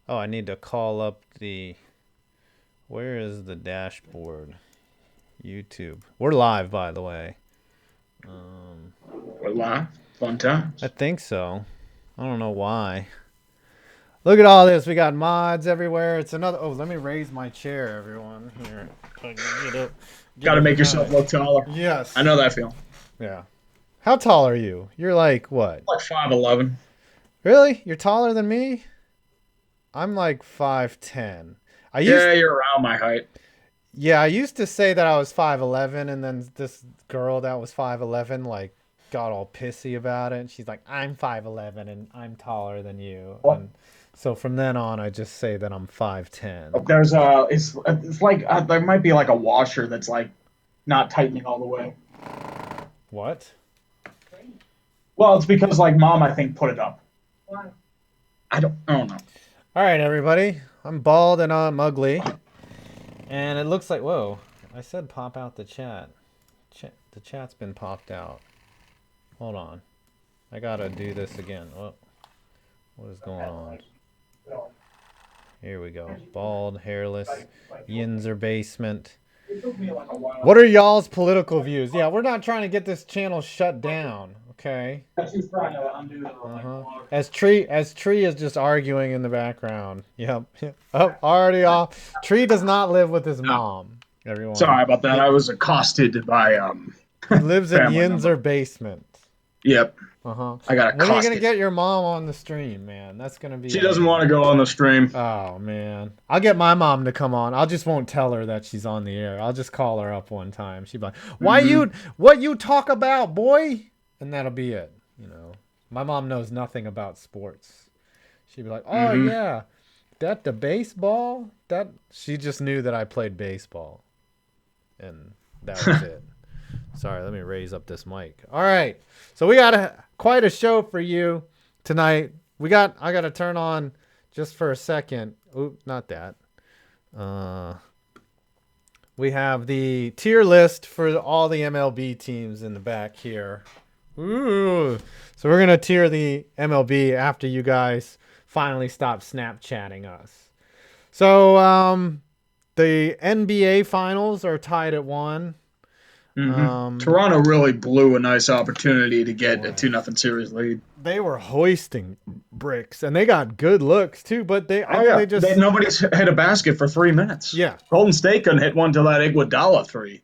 Oh, I need to call up the. Where is the dashboard? YouTube. We're live, by the way. We're live. Fun I times. think so. I don't know why. Look at all this. We got mods everywhere. It's another. Oh, let me raise my chair, everyone. Here. So I can get up. Got Get to up make yourself high. look taller. I Yes. know that feeling. Yeah. How tall are you? You're like what? Like 5'11". Really? You're taller than me? I'm like 5'10". I used Yeah, you're around my height. Yeah, I used to say that I was 5'11", and then this girl that was 5'11", like, got all pissy about it. And she's like, I'm 5'11", and I'm taller than you. Well, And so from then on, I just say that I'm 5'10". there's it's like there might be like a washer that's like not tightening all the way. What? Well, it's because like mom, I think, put it up. I don't know. All right, everybody. I'm bald and I'm ugly. And it looks like, whoa, I said pop out the chat. The chat's been popped out. Hold on. I gotta do this again. What is going on? Here we go. Bald, hairless, Yinzer basement. What are y'all's political views? Yeah, we're not trying to get this channel shut down, okay? She's trying to undo the like Uh-huh. log. As Tree is just arguing in the background. Yep. Oh, already off. Tree does not live with his No, mom, everyone. sorry about that. He I was accosted by he lives in family member. Yinzer basement. Yep, Uh-huh. I got When are you gonna accosted. get your mom on the stream, man? That's gonna be She doesn't want amazing. to go on the stream. Oh man, I'll get my mom to come on. I just won't tell her that she's on the air. I'll just call her up one time. She'll be like, "Why Mm-hmm. you? What you talk about, boy?" And that'll be it. My mom knows nothing about sports. She'd be like, "Oh Mm-hmm. yeah, that the baseball. That she just knew that I played baseball, and that was it." Sorry, let me raise up this mic. All right, so we got quite a show for you tonight. I got to turn on just for a second. Oop, not that. Uh, we have the tier list for all the MLB teams in the back here. Ooh. So we're gonna tier the MLB after you guys finally stop Snapchatting us. So the NBA finals are tied at 1. Mm-hmm. Um, Toronto really blew a nice opportunity to get a boy, 2-0 series lead. they were hoisting bricks, and they got good looks too. But I Oh think yeah, they just, nobody's hit a basket for 3 minutes. yeah, Golden State couldn't hit one till that Iguodala three.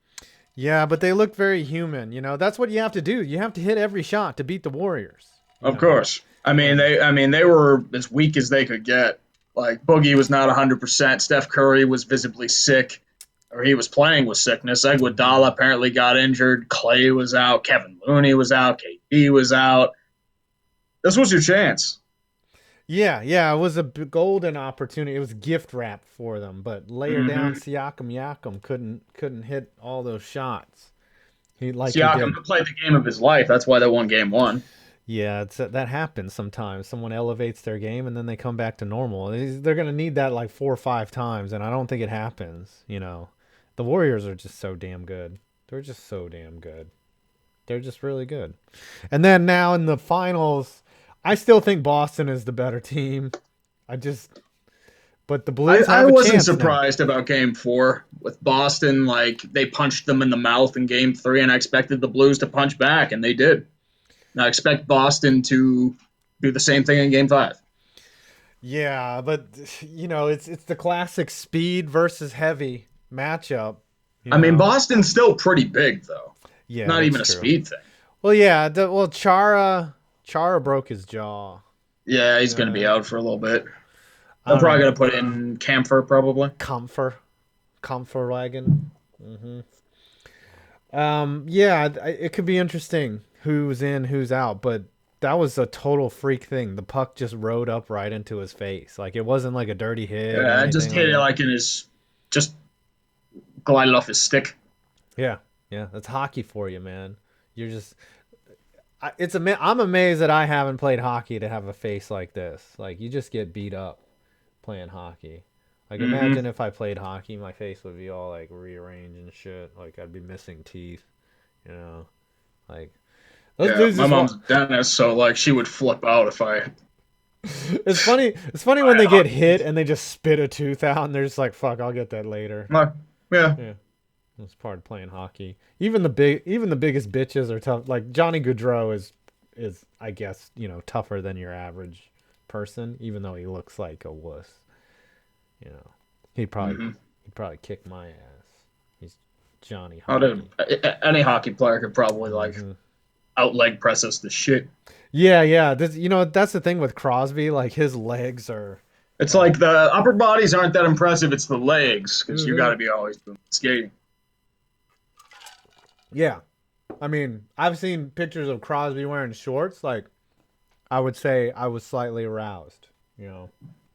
yeah. But they look very human. That's what you have to do. You have to hit every shot to beat the Warriors. You Of know, course. I mean and they were as weak as they could get. Like Boogie was not 100%. Steph Curry was visibly sick, or he was playing with sickness. mhm. Iguodala apparently got injured. Clay was out. Kevin Looney was out. KD was out. This was your chance. Yeah, yeah, it was a golden opportunity. It was gift wrap for them, but layer down Mm-hmm. Siakam Yakum couldn't hit all those shots. He Siakam did. played the game of his life. That's why they won game one. Yeah, that happens sometimes. Someone elevates their game and then they come back to normal. They're gonna need that like 4 or 5 times, and I don't think it happens. The Warriors are just so damn good. They're just so damn good. They're just really good. And then now in the finals, I still think Boston is the better team. I just But the I, Blues I have a wasn't chance now. surprised about game four with Boston. Like, they punched them in the mouth in game three, and I expected the Blues to punch back, and they did. And I expect Boston to do the same thing in game five. Yeah, but it's the classic speed versus heavy matchup. You I mean, know. Boston's still pretty big, though. Yeah, Not that's even a true. speed thing. Well, yeah. Chara broke his jaw. Yeah, You he's going to be know. out for a little bit. I They're don't probably know. going to put in Camphor, probably. Comfort, comfort wagon. Yeah, it could be interesting who's in, who's out, but that was a total freak thing. The puck just rode up right into his face. Like it wasn't like a dirty hit or Yeah, I just anything like hit it that. like in his, just glided off his stick. Yeah, yeah, that's hockey for you, man. You're just I'm amazed that I haven't played hockey to have a face like this. Like you just get beat up playing hockey. Like Mm-hmm. imagine if I played hockey, my face would be all like rearranged and shit. Like I'd be missing teeth, you know. Like those Yeah, dudes my just mom's want. a dentist, so like she would flip out if I It's funny. It's funny when they get hit and they just spit a tooth out, and they're just like, "Fuck, I'll get that later." Yeah. Yeah, it's part of playing hockey. Even the biggest bitches are tough. Like Johnny Gaudreau is I guess tougher than your average person, even though he looks like a wuss. You know, he'd probably kick my ass. He's Johnny Hockey. Any hockey player could probably Mm-hmm. out leg press us the shit. Yeah. That's the thing with Crosby. Like his legs are. It's like the upper bodies aren't that impressive. It's the legs because you got to be always doing skating. Yeah, I mean, I've seen pictures of Crosby wearing shorts. Like, I would say I was slightly aroused,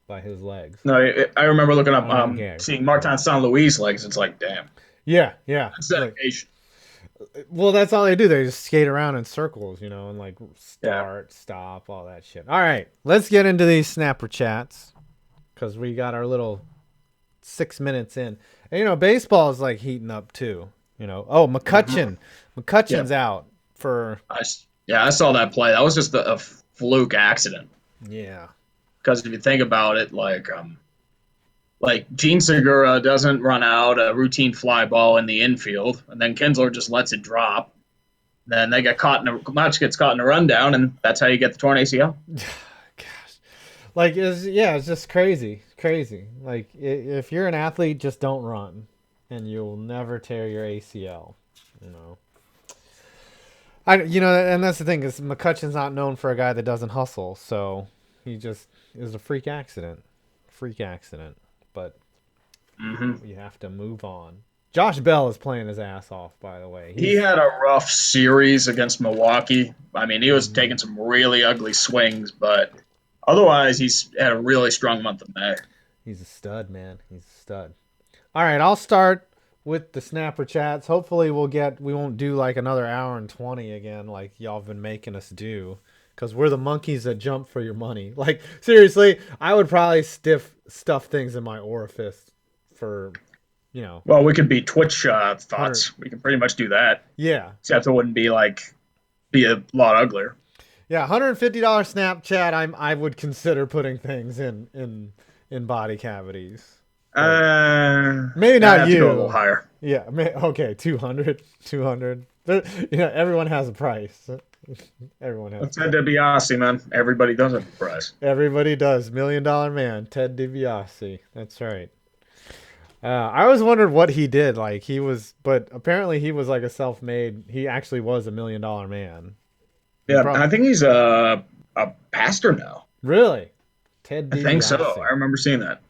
by his legs. No, I remember looking up, Okay. seeing Martin St. Louis legs. It's like, damn. Yeah. That's dedication. Well, that's all they do. They just skate around in circles, and like start, stop, all that shit. All right, let's get into these snapper chats because we got our little 6 minutes in. And, baseball is like heating up too. Oh, McCutcheon's out for. I saw that play. That was just a fluke accident. Yeah. Because if you think about it, like Gene Segura doesn't run out a routine fly ball in the infield, and then Kinsler just lets it drop. Then they get caught gets caught in a rundown, and that's how you get the torn ACL. Gosh, like it's just crazy. Like if you're an athlete, just don't run, and you'll never tear your ACL. And that's the thing is McCutcheon's not known for a guy that doesn't hustle, so he just is a freak accident. But you have to move on. Josh Bell is playing his ass off, by the way. He had a rough series against Milwaukee. I mean, he was taking some really ugly swings, but otherwise, he's had a really strong month of May. He's a stud, man. He's a stud. All right, I'll start with the snapper chats. Hopefully, we won't do like another hour and 20 again, like y'all have been making us do. Because we're the monkeys that jump for your money. Like, seriously, I would probably stuff things in my orifice for, Well, we could be Twitch thoughts. We can pretty much do that. Yeah. Except it wouldn't be a lot uglier. Yeah, $150 Snapchat, I would consider putting things in body cavities. Maybe not you. Go a little higher. Yeah, okay, 200. Everyone has a price. Everyone has. Ted DiBiase, man. Everybody does have a price. Everybody does. $1 Million Man, Ted DiBiase. That's right. I always wondered what he did. But apparently he was like a self-made. He actually was $1 Million Man. Yeah, I think he's a pastor now. Really? Ted DiBiase. I think so. I remember seeing that.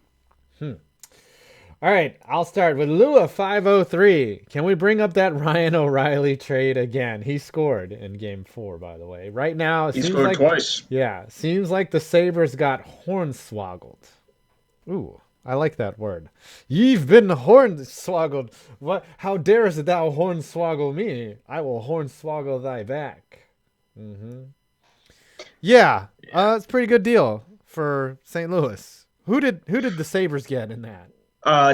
All right, I'll start with Lua503. Can we bring up that Ryan O'Reilly trade again? He scored in Game 4, by the way. Right now, he scored twice. Yeah, seems like the Sabres got hornswoggled. Ooh, I like that word. You've been hornswoggled. What? How darest thou hornswoggle me? I will hornswoggle thy back. Yeah, it's a pretty good deal for St. Louis. Who did the Sabres get in that?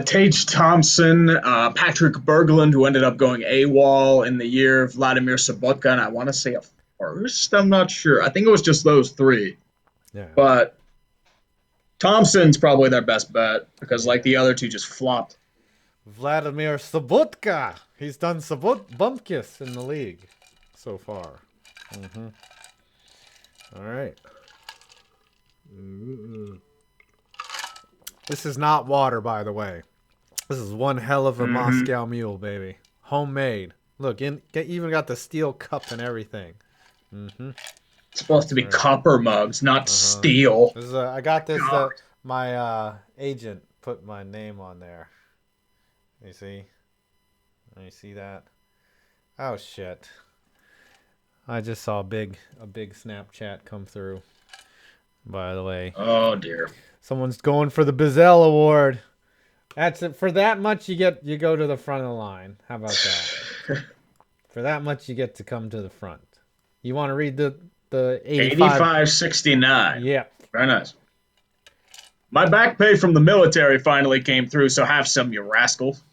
Tage Thompson, Patrick Berglund, who ended up going AWOL in the year, Vladimir Sobotka, and I want to say a first. I'm not sure. I think it was just those three. Yeah. But Thompson's probably their best bet because the other two just flopped. Vladimir Sobotka. He's done bumpkiss in the league so far. All right. This is not water, by the way. This is one hell of a Moscow Mule, baby. Homemade. Look, even got the steel cup and everything. It's supposed to be copper mugs, not steel. I got this. My agent put my name on there. You see? You see that? Oh shit! I just saw a big Snapchat come through. By the way. Oh dear. Someone's going for the Bizzell Award. That's it. For that much, you go to the front of the line. How about that? For that much, you get to come to the front. You want to read the 8569. Yeah. Very nice. My back pay from the military finally came through, so have some, you rascals.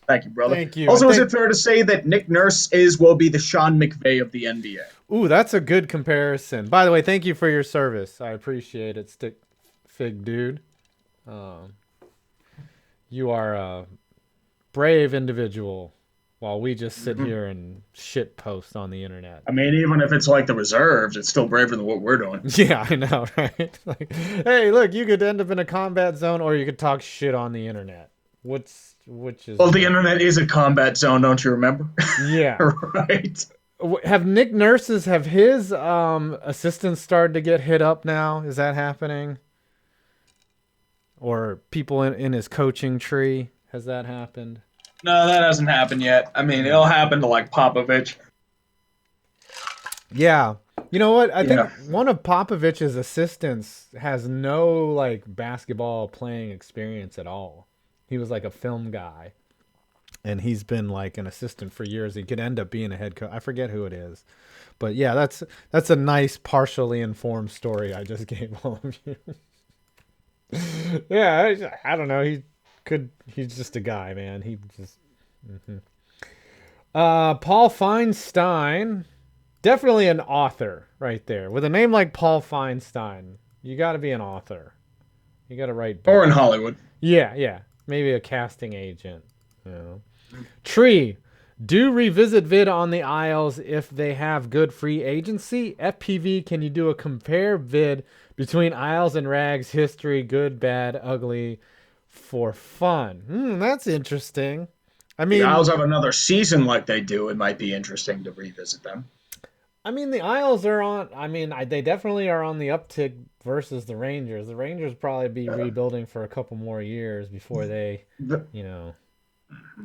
Thank you, brother. Thank you. Also, is it fair to say that Nick Nurse will be the Sean McVay of the NBA? Ooh, that's a good comparison. By the way, thank you for your service. I appreciate it, Stick Fig Dude. Um, you are a brave individual while we just sit Mhm. here and shit post on the internet. I mean, even if it's like the reserves, it's still braver than what we're doing. Yeah, I know, right? Like, hey, look, you could end up in a combat zone or you could talk shit on the internet. Which is Well, the worse? internet is a combat zone, don't you remember? Yeah. Right. Have Nick Nurses have his assistants started to get hit up now? Is that happening? Or people in his coaching tree? Has that happened? No, that hasn't happened yet. I mean, it'll happen to like Popovich. Yeah. You know what? I think Yeah. one of Popovich's assistants has no like basketball playing experience at all. He was like a film guy, and he's been like an assistant for years. He could end up being a head coach. I forget who it is. But yeah, that's a nice partially informed story I just gave all of you. Yeah, I don't know. He's just a guy, man. He just Paul Feinstein, definitely an author right there. With a name like Paul Feinstein, you got to be an author. You got to write Or in books. Hollywood. Yeah, yeah. Maybe a casting agent. You know. Tree. Do revisit vid on the Isles if they have good free agency. FPV, can you do a compare vid between Isles and Rags history, good, bad, ugly, for fun? That's interesting. I The mean, Isles have another season like they do. It might be interesting to revisit them. the Isles are on. They definitely are on the uptick versus the Rangers. The Rangers probably be Uh, rebuilding for a couple more years before they, the, you know,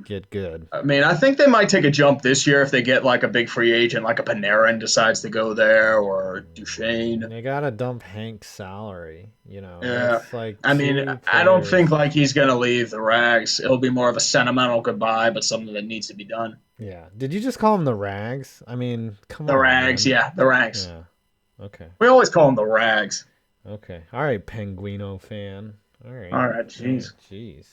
get good. I mean, I think they might take a jump this year if they get like a big free agent, like a Panarin decides to go there or And Duchesne. they gotta dump Hank's salary. Yeah, That's like I mean, two I don't think players. like he's gonna leave the Rags. It'll be more of a sentimental goodbye, but something that needs to be done. Yeah. Did you just call them the Rags? Come The on, Rags, man. yeah, the Rags. Yeah. Okay. We always call them the Rags. Okay. All right, Penguino fan. All right. All right, Yeah. jeez. Jeez.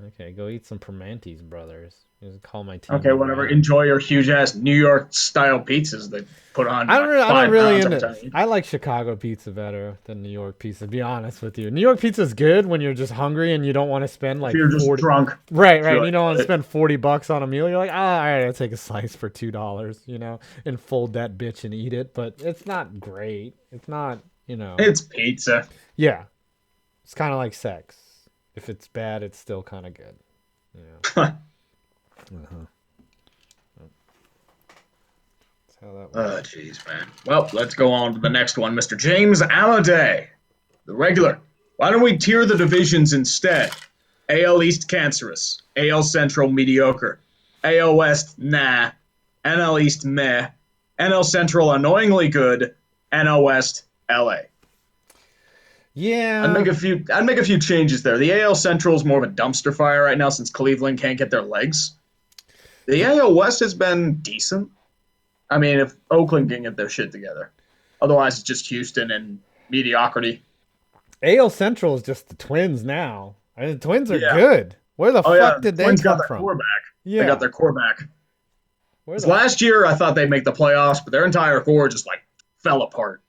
Okay, go eat some Permantes, brothers. Just call my team Okay, the whatever. Rags. Enjoy your huge ass New York style pizzas that put on like I don't five really pounds every into. time you eat. I like Chicago pizza better than New York pizza. To be honest with you, New York pizza is good when you're just hungry and you don't want to spend If like you're just 40. drunk, Right, if right. you And you like don't want to it. spend $40 on a meal. You're like, all right, I'll take a slice for $2. And fold that bitch and eat it. But it's not great. It's not. It's pizza. Yeah, it's kind of like sex. If it's bad, it's still kind of good. Yeah. Uh-huh. That's how that Oh, works. jeez, man. Well, let's go on to the next one, Mr. James Alliday, the regular. Why don't we tier the divisions instead? AL East cancerous, AL Central mediocre, AL West nah, NL East meh, NL Central annoyingly good, NL West LA. I'd Yeah. make a few. I'd make a few changes there. The AL Central is more of a dumpster fire right now since Cleveland can't get their legs. The AL West has been decent. I mean, if Oakland can get their shit together, otherwise it's just Houston and mediocrity. AL Central is just the Twins now. The Twins are Yeah. good. Where the Oh yeah, fuck the did they Twins got come their from? core back. They got Yeah. their core back. Where 'Cause the last year I thought they'd make the playoffs, but their entire core just like fell apart.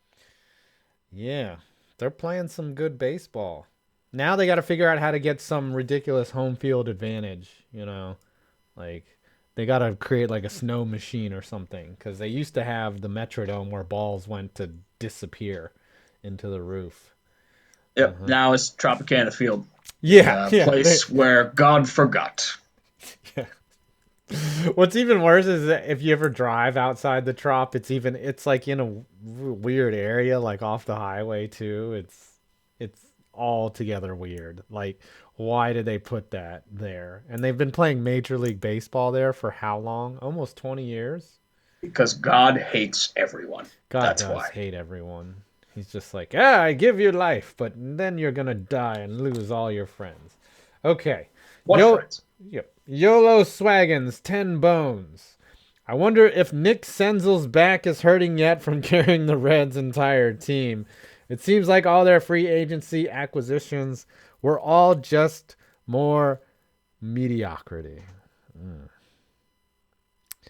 Yeah. They're playing some good baseball. Now they got to figure out how to get some ridiculous home field advantage. Like they got to create like a snow machine or something cuz they used to have the Metrodome where balls went to disappear into the roof. Yep. Uh-huh. Now it's Tropicana Field, the Yeah, yeah. place where God forgot. What's even worse is that if you ever drive outside the Trop, it's like in a weird area, like off the highway too. It's altogether weird. Like, why did they put that there? And they've been playing Major League Baseball there for how long? Almost 20 years. Because God hates everyone. God That's does why. hate everyone. He's just like, I give you life, but then you're gonna die and lose all your friends. Okay. What Yo, friends? yep. YOLO Swaggins, 10 bones. I wonder if Nick Senzel's back is hurting yet from carrying the Reds' entire team. It seems like all their free agency acquisitions were all just more mediocrity.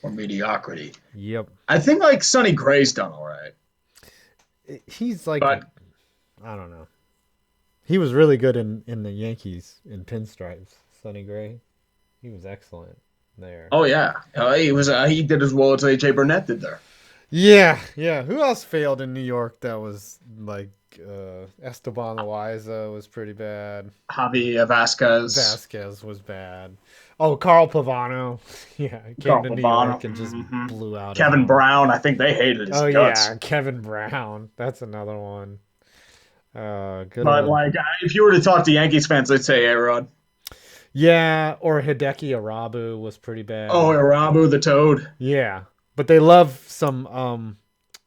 or mediocrity. Yep. I think like Sonny Gray's done all right, He's like, but I don't know. He was really good in the Yankees in pinstripes. Sonny Gray, he was excellent there. oh yeah, he did as well as AJ Burnett did there. Yeah, yeah. Who else failed in New York that was like Esteban Loaiza was pretty bad. Javi Vasquez, Vasquez was bad. Oh, Carl Pavano. Yeah, came Carl to New Pavano, York and just blew out his Kevin arm. Brown. I think they hated his Oh guts. yeah, Kevin Brown. That's another one. Good But old. like, if you were to talk to Yankees fans, they'd say A-Rod. Yeah, or Hideki Arabu was pretty Oh, bad. Irabu the Toad. Yeah, but they love some.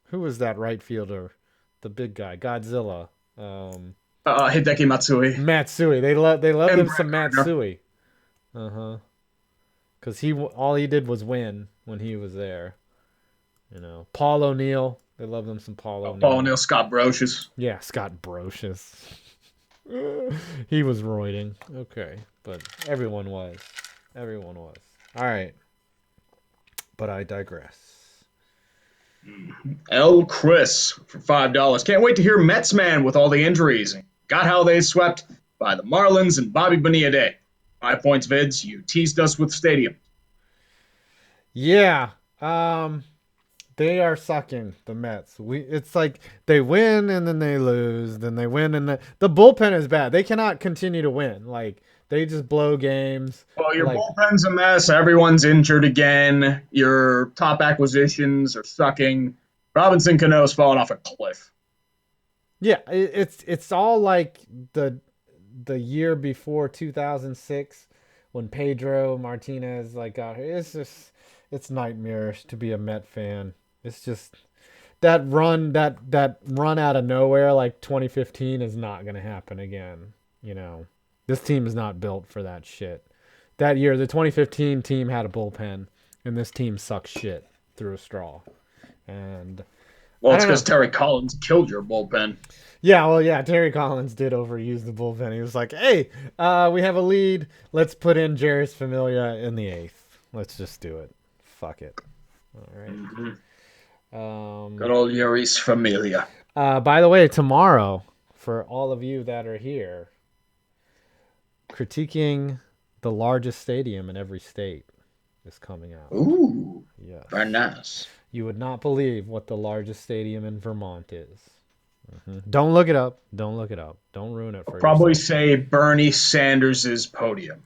Who was that right fielder? The big guy, Godzilla. Hideki Matsui. Matsui. They love And them Brett some Gardner. Matsui. Uh huh. Because all he did was win when he was there. Paul O'Neill. They love them some Paul Paul O'Neill. O'Neill, Scott Brocious. Yeah, Scott Brocious. He was roiding. Okay, but everyone was. Everyone was. All right, but I digress. L. Chris for $5. Can't wait to hear Mets man with all the injuries. Got how they swept by the Marlins and Bobby Bonilla Day. 5 points vids. You teased us with stadium. Yeah. They are sucking the Mets. It's like they win and then they lose, then they win and the bullpen is bad. They cannot continue to win. Like they just blow games. Well, your Like bullpen's a mess. Everyone's injured again. Your top acquisitions are sucking. Robinson Cano's falling off a cliff. yeah, it's all like the year before 2006 when Pedro Martinez like got here. It's nightmarish to be a Met fan. It's just that run out of nowhere like 2015 is not going to happen again, you know. This team is not built for that shit. That year the 2015 team had a bullpen and this team sucks shit through a straw. And Well, I it's don't because know. Terry Collins killed your bullpen. Yeah, well, yeah, Terry Collins did overuse the bullpen. He was like, "Hey, we have a lead. Let's put in Jairus Familia in the eighth. Let's just do it. Fuck it." All right. Mm-hmm. Um, Good old Yuris Familia. by the way, tomorrow, for all of you that are here, critiquing the largest stadium in every state is coming out. Ooh, Yes. very nice. You would not believe what the largest stadium in Vermont is. Don't look it up. Don't look it up. Don't ruin it I'll for probably yourself. say Bernie Sanders' podium.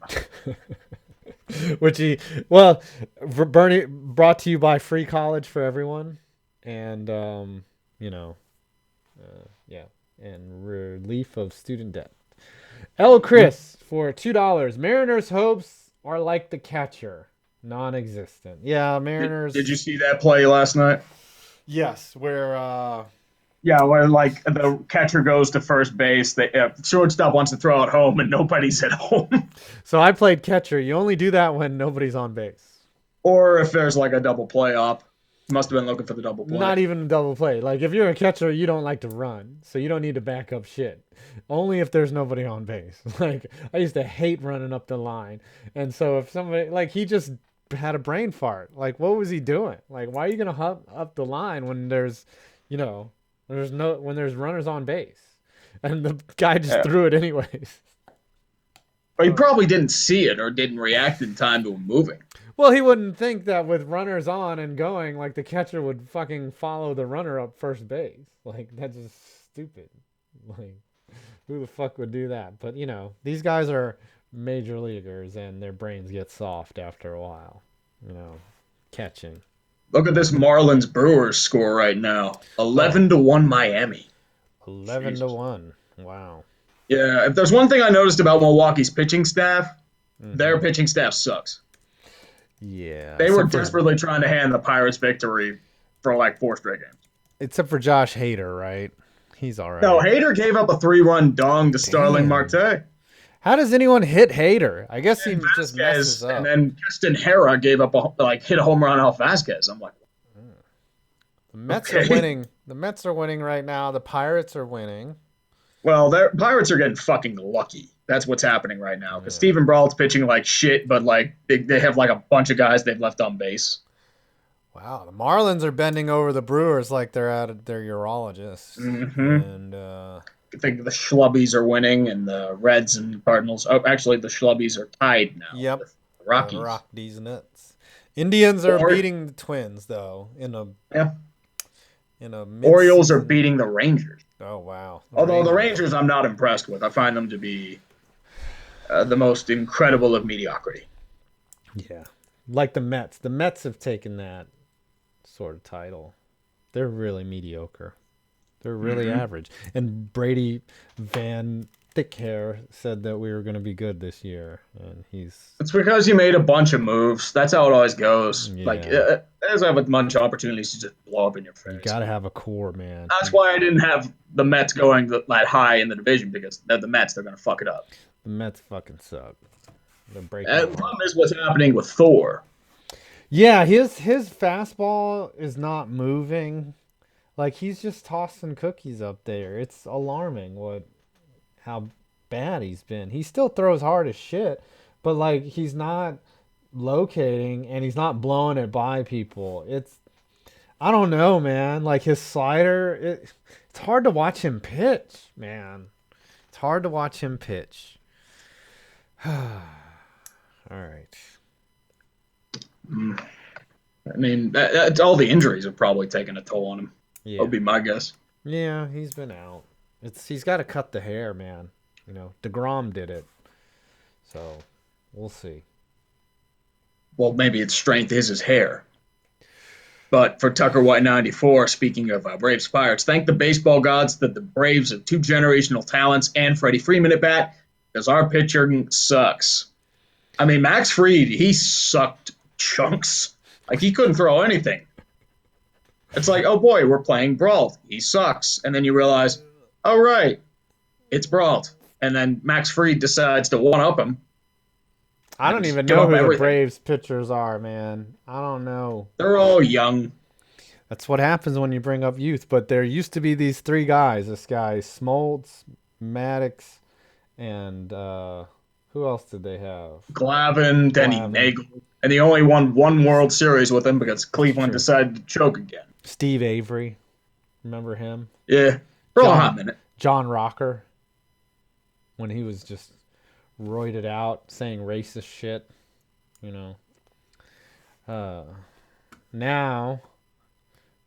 Which well, Bernie brought to you by Free College for Everyone, and yeah, and relief of student debt. L. Chris for $2. Mariners' hopes are like the catcher, non-existent. Yeah, Did Mariners. you see that play last night? Yes, where Yeah, where like the catcher goes to first base, the shortstop wants to throw it home, and nobody's at home. so I played catcher. You only do that when nobody's on base. Or if there's like a double play up, must have been looking for the double play. Not even a double play. Like if you're a catcher, you don't like to run, so you don't need to back up shit. Only if there's nobody on base. Like I used to hate running up the line, and so if somebody like he just had a brain fart. Like what was he doing? Like why are you gonna hop up the line when there's, you know, when there's runners on base, and the guy just Yeah. threw it anyways. Or he probably didn't see it or didn't react in time to him moving. Well, he wouldn't think that with runners on and going, like the catcher would fucking follow the runner up first base. Like that's just stupid. Like who the fuck would do that? But these guys are major leaguers and their brains get soft after a while. Catching. Look at this Marlins Brewers score right now. Oh, 11-1 Miami. 11 to Jesus. 1. Wow. Yeah, if there's one thing I noticed about Milwaukee's pitching staff, their Hmm. pitching staff sucks. Yeah, They were desperately trying to hand the Pirates victory for like 4 straight games. except for Josh Hader, right? He's all No, right. Hader gave up a 3-run dong to Starling Damn. Marte. How does anyone hit Hader? I guess he And just messes Vasquez, and up. then Keston Hera gave up hit a home run off Vasquez. I'm like, The Mets are okay. winning. The Mets are winning right now. The Pirates are winning. Well, their Pirates are getting fucking lucky. That's what's happening right now because Yeah. Steven Brault's pitching like shit, but like they have like a bunch of guys they've left on base. Wow, the Marlins are bending over the Brewers like they're at their urologists. And I think the Schlubbies are winning, and the Reds and Cardinals. Oh, actually, the Schlubbies are tied now yep, with the Rockies. rock these nuts. Indians are Or, beating the Twins though in a Orioles are mid-season. beating the Rangers. Oh wow! Although the Rangers, I'm not impressed with. I find them to be the most incredible of mediocrity. Yeah, like the Mets. The Mets have taken that sort of title. They're really mediocre. They're really average. And Brady Van Thickhair said that we were going to be good this year, and he's. It's because you made a bunch of moves. That's how it always goes. Yeah. Like, there's a bunch of opportunities to just blow up in your face. You got to have a core, man. That's why I didn't have the Mets going that high in the division, because they're the Mets. They're going to fuck it up. The Mets fucking suck. They're breaking. And the problem is what's happening with Thor. Yeah, his fastball is not moving. Like, he's just tossing cookies up there. It's alarming how bad he's been. He still throws hard as shit, but like he's not locating and he's not blowing it by people. I don't know, man. Like his slider, it's hard to watch him pitch, man. It's hard to watch him pitch. All right. I mean, that's all the injuries have probably taken a toll on him. Yeah. That would be my guess. Yeah, he's been out. He's got to cut the hair, man. DeGrom did it. So, we'll see. Well, maybe its strength is his hair. But for Tucker White 94, speaking of Braves Pirates, thank the baseball gods that the Braves have two generational talents and Freddie Freeman at bat, because our pitching sucks. I mean, Max Fried, he sucked chunks. Like, he couldn't throw anything. It's like, oh boy, we're playing Brault. He sucks. And then you realize, oh right, it's Brault. And then Max Fried decides to one-up him. I don't even know who the Braves pitchers are, man. I don't know. They're all young. That's what happens when you bring up youth. But there used to be these three guys. This guy, Smoltz, Maddox, and who else did they have? Glavine, Denny Nagel. And he only won one World Series with him because Cleveland decided to choke again. Steve Avery. Remember him? Yeah. For a hot minute. John Rocker. When he was just roided out saying racist shit. Now,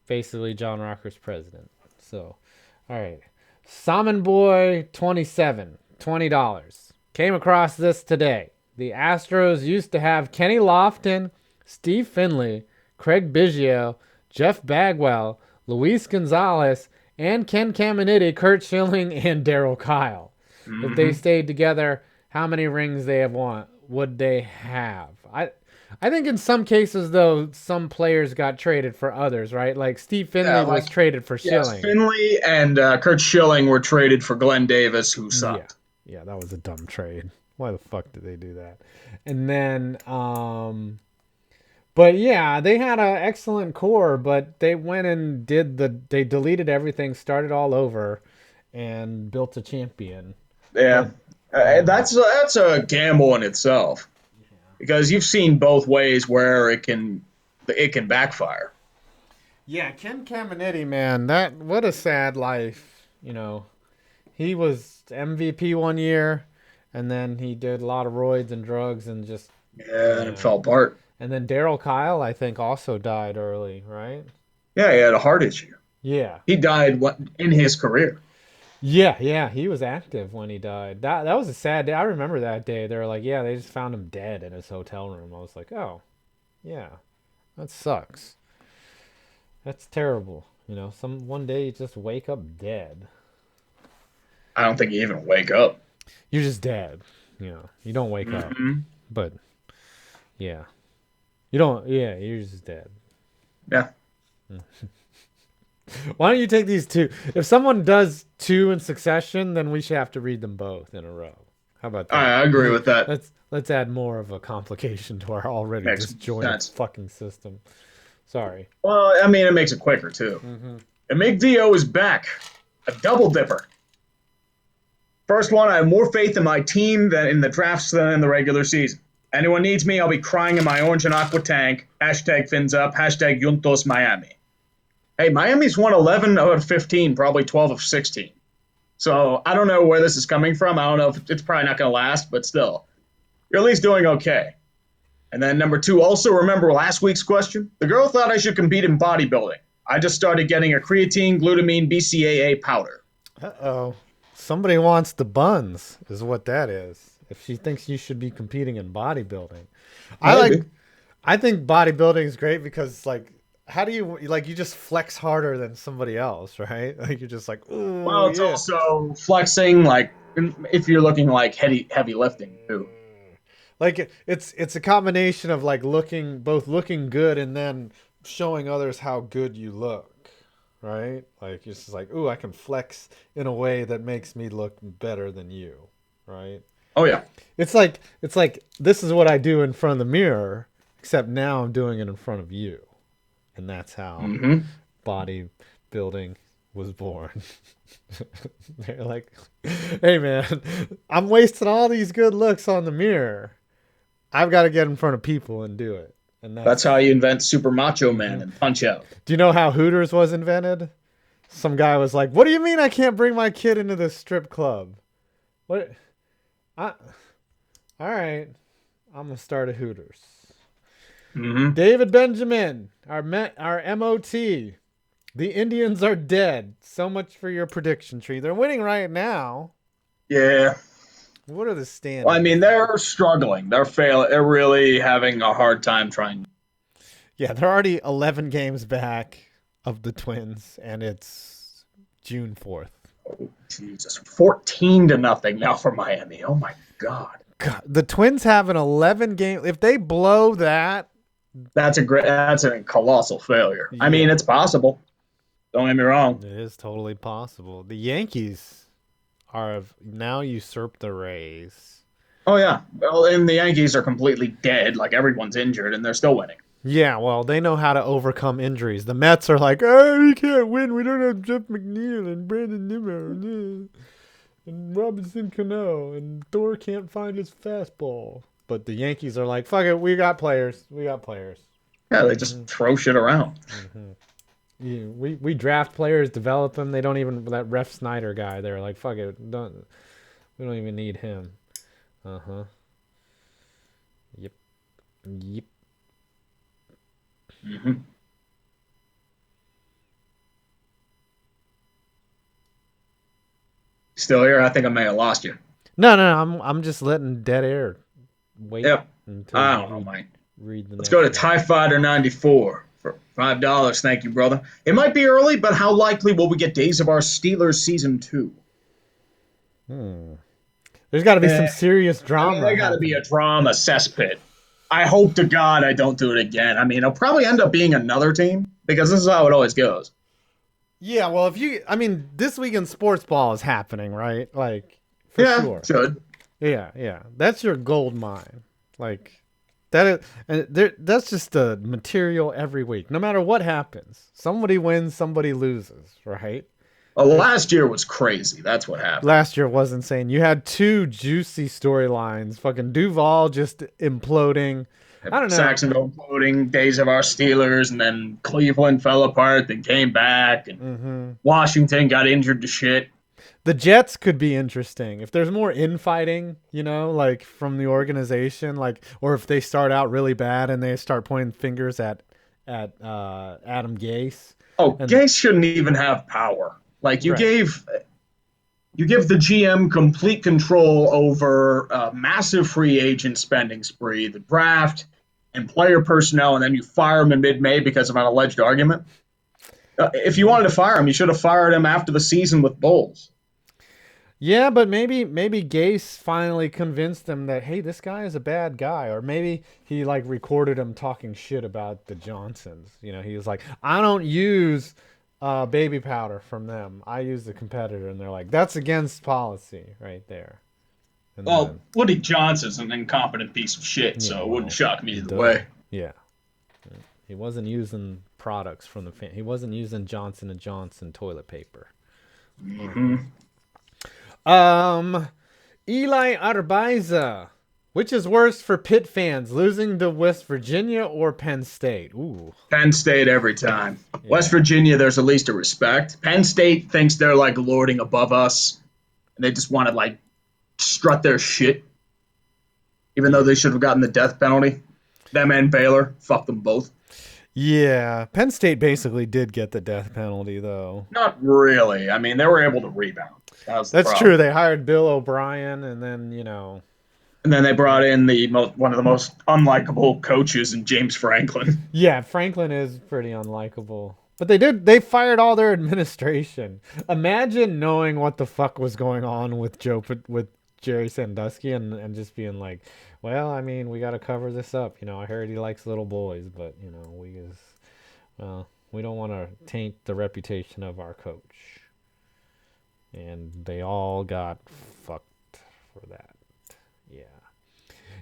basically, John Rocker's president. So, all right. Salmon Boy 27, $20. Came across this today. The Astros used to have Kenny Lofton, Steve Finley, Craig Biggio, Jeff Bagwell, Luis Gonzalez, and Ken Caminiti, Kurt Schilling, and Darryl Kyle. If they stayed together, how many rings would they have? I think in some cases, though, some players got traded for others, right? Like Steve Finley was traded for Schilling. Finley and Kurt Schilling were traded for Glenn Davis, who sucked. Yeah, that was a dumb trade. Why the fuck did they do that? And then, but yeah, they had an excellent core, but they went and they deleted everything, started all over, and built a champion. Yeah, that's a gamble in itself, because you've seen both ways where it can backfire. Yeah, Ken Caminiti, man, what a sad life. He was MVP one year, and then he did a lot of roids and drugs and just and it fell apart. And then Darryl Kyle, I think, also died early, right? Yeah, he had a heart issue. Yeah, he died in his career. Yeah, he was active when he died. That was a sad day. I remember that day. They were like, yeah, they just found him dead in his hotel room. I was like, oh, yeah, that sucks. That's terrible. One day you just wake up dead. I don't think you even wake up. You're just dead. You don't wake up. But, yeah. You don't, yeah, you're just dead. Yeah. Why don't you take these two? If someone does two in succession, then we should have to read them both in a row. How about that? I agree with that. Let's add more of a complication to our already disjointed fucking system. Sorry. Well, I mean, it makes it quicker, too. And McDio is back. A double dipper. First one, I have more faith in my team than in the drafts than in the regular season. Anyone needs me, I'll be crying in my orange and aqua tank. Hashtag fins up. Hashtag Juntos Miami. Hey, Miami's won 11 out of 15, probably 12 of 16. So I don't know where this is coming from. I don't know if it's probably not going to last, but still, you're at least doing okay. And then number 2, also remember last week's question? The girl thought I should compete in bodybuilding. I just started getting a creatine, glutamine, BCAA powder. Uh-oh. Somebody wants the buns, is what that is. If she thinks you should be competing in bodybuilding. Maybe. I think bodybuilding is great because, like, how do you, like, you just flex harder than somebody else, right? Like, you're just like, ooh, Well, it's yeah. also flexing, like, if you're looking like heavy lifting, too. Like, it's a combination of, like, both looking good and then showing others how good you look, right? Like, it's just like, ooh, I can flex in a way that makes me look better than you, right? Oh, yeah. It's like this is what I do in front of the mirror, except now I'm doing it in front of you. And that's how bodybuilding was born. They're like, hey man, I'm wasting all these good looks on the mirror. I've got to get in front of people and do it. And That's how you invent Super Macho Man and Punch Out. Do you know how Hooters was invented? Some guy was like, what do you mean I can't bring my kid into this strip club? What? All right. I'm going to start a Hooters. David Benjamin, our MOT. The Indians are dead. So much for your prediction tree. They're winning right now. Yeah. What are the standings? Well, I mean, they're struggling. They're failing. They're really having a hard time trying. Yeah, they're already 11 games back of the Twins, and it's June 4th. Oh, Jesus. 14-0 now for Miami. Oh, my God. The Twins have an 11 game. If they blow that, that's a colossal failure. Yeah. I mean, it's possible. Don't get me wrong. It is totally possible. The Yankees have now usurped the Rays. Oh, yeah. Well, and the Yankees are completely dead. Like, everyone's injured, and they're still winning. Yeah, well, they know how to overcome injuries. The Mets are like, oh, we can't win. We don't have Jeff McNeil and Brandon Nimmo and Robinson Cano, and Thor can't find his fastball. But the Yankees are like, fuck it, we got players. Yeah, they just throw shit around. Yeah, we draft players, develop them. They don't even, that Ref Snyder guy, they're like, fuck it, we don't even need him. Yep. Still here? I think I may have lost you. No, I'm just letting dead air wait. Yep. I don't know, Mike. Let's go to TIE Fighter 94 for $5. Thank you, brother. It might be early, but how likely will we get Days of Our Steelers Season 2? There's got to be some serious drama. I mean, there got to be a drama cesspit. I hope to God I don't do it again. I mean, it'll probably end up being another team because this is how it always goes. Yeah, well, this week in sports ball is happening, right? Like, for sure. Should. Yeah. That's your gold mine. Like, that's just the material every week. No matter what happens, somebody wins, somebody loses, right? Well, last year was crazy. That's what happened. Last year was insane. You had 2 juicy storylines. Fucking Duval just imploding. I don't know. Saxonville imploding, Days of Our Steelers, and then Cleveland fell apart, then came back, and Washington got injured to shit. The Jets could be interesting if there's more infighting, like from the organization, like, or if they start out really bad and they start pointing fingers at Adam Gase. Oh, Gase shouldn't even have power. Like you gave the GM complete control over a massive free agent spending spree, the draft, and player personnel, and then you fire him in mid-May because of an alleged argument. If you wanted to fire him, you should have fired him after the season with Bulls. Yeah, but maybe Gase finally convinced them that, hey, this guy is a bad guy. Or maybe he like recorded him talking shit about the Johnsons. He was like, I don't use baby powder from them. I use the competitor. And they're like, that's against policy right there. And Woody Johnson's an incompetent piece of shit, so it wouldn't shock me either way. Yeah. He wasn't using products from the he wasn't using Johnson & Johnson toilet paper. Eli Arbaiza. Which is worse for Pitt fans, losing to West Virginia or Penn State? Ooh. Penn State every time. Yeah. West Virginia, there's at least a respect. Penn State thinks they're like lording above us, and they just want to like strut their shit, even though they should have gotten the death penalty. Them and Baylor, fuck them both. Yeah, Penn State basically did get the death penalty, though. Not really. I mean, they were able to rebound. That's true. They hired Bill O'Brien, and then, And then they brought in one of the most unlikable coaches in James Franklin. Yeah, Franklin is pretty unlikable. But they fired all their administration. Imagine knowing what the fuck was going on with Jerry Sandusky and just being like, well, I mean, we got to cover this up. I heard he likes little boys, but, we don't want to taint the reputation of our coach. And they all got fucked for that. Yeah.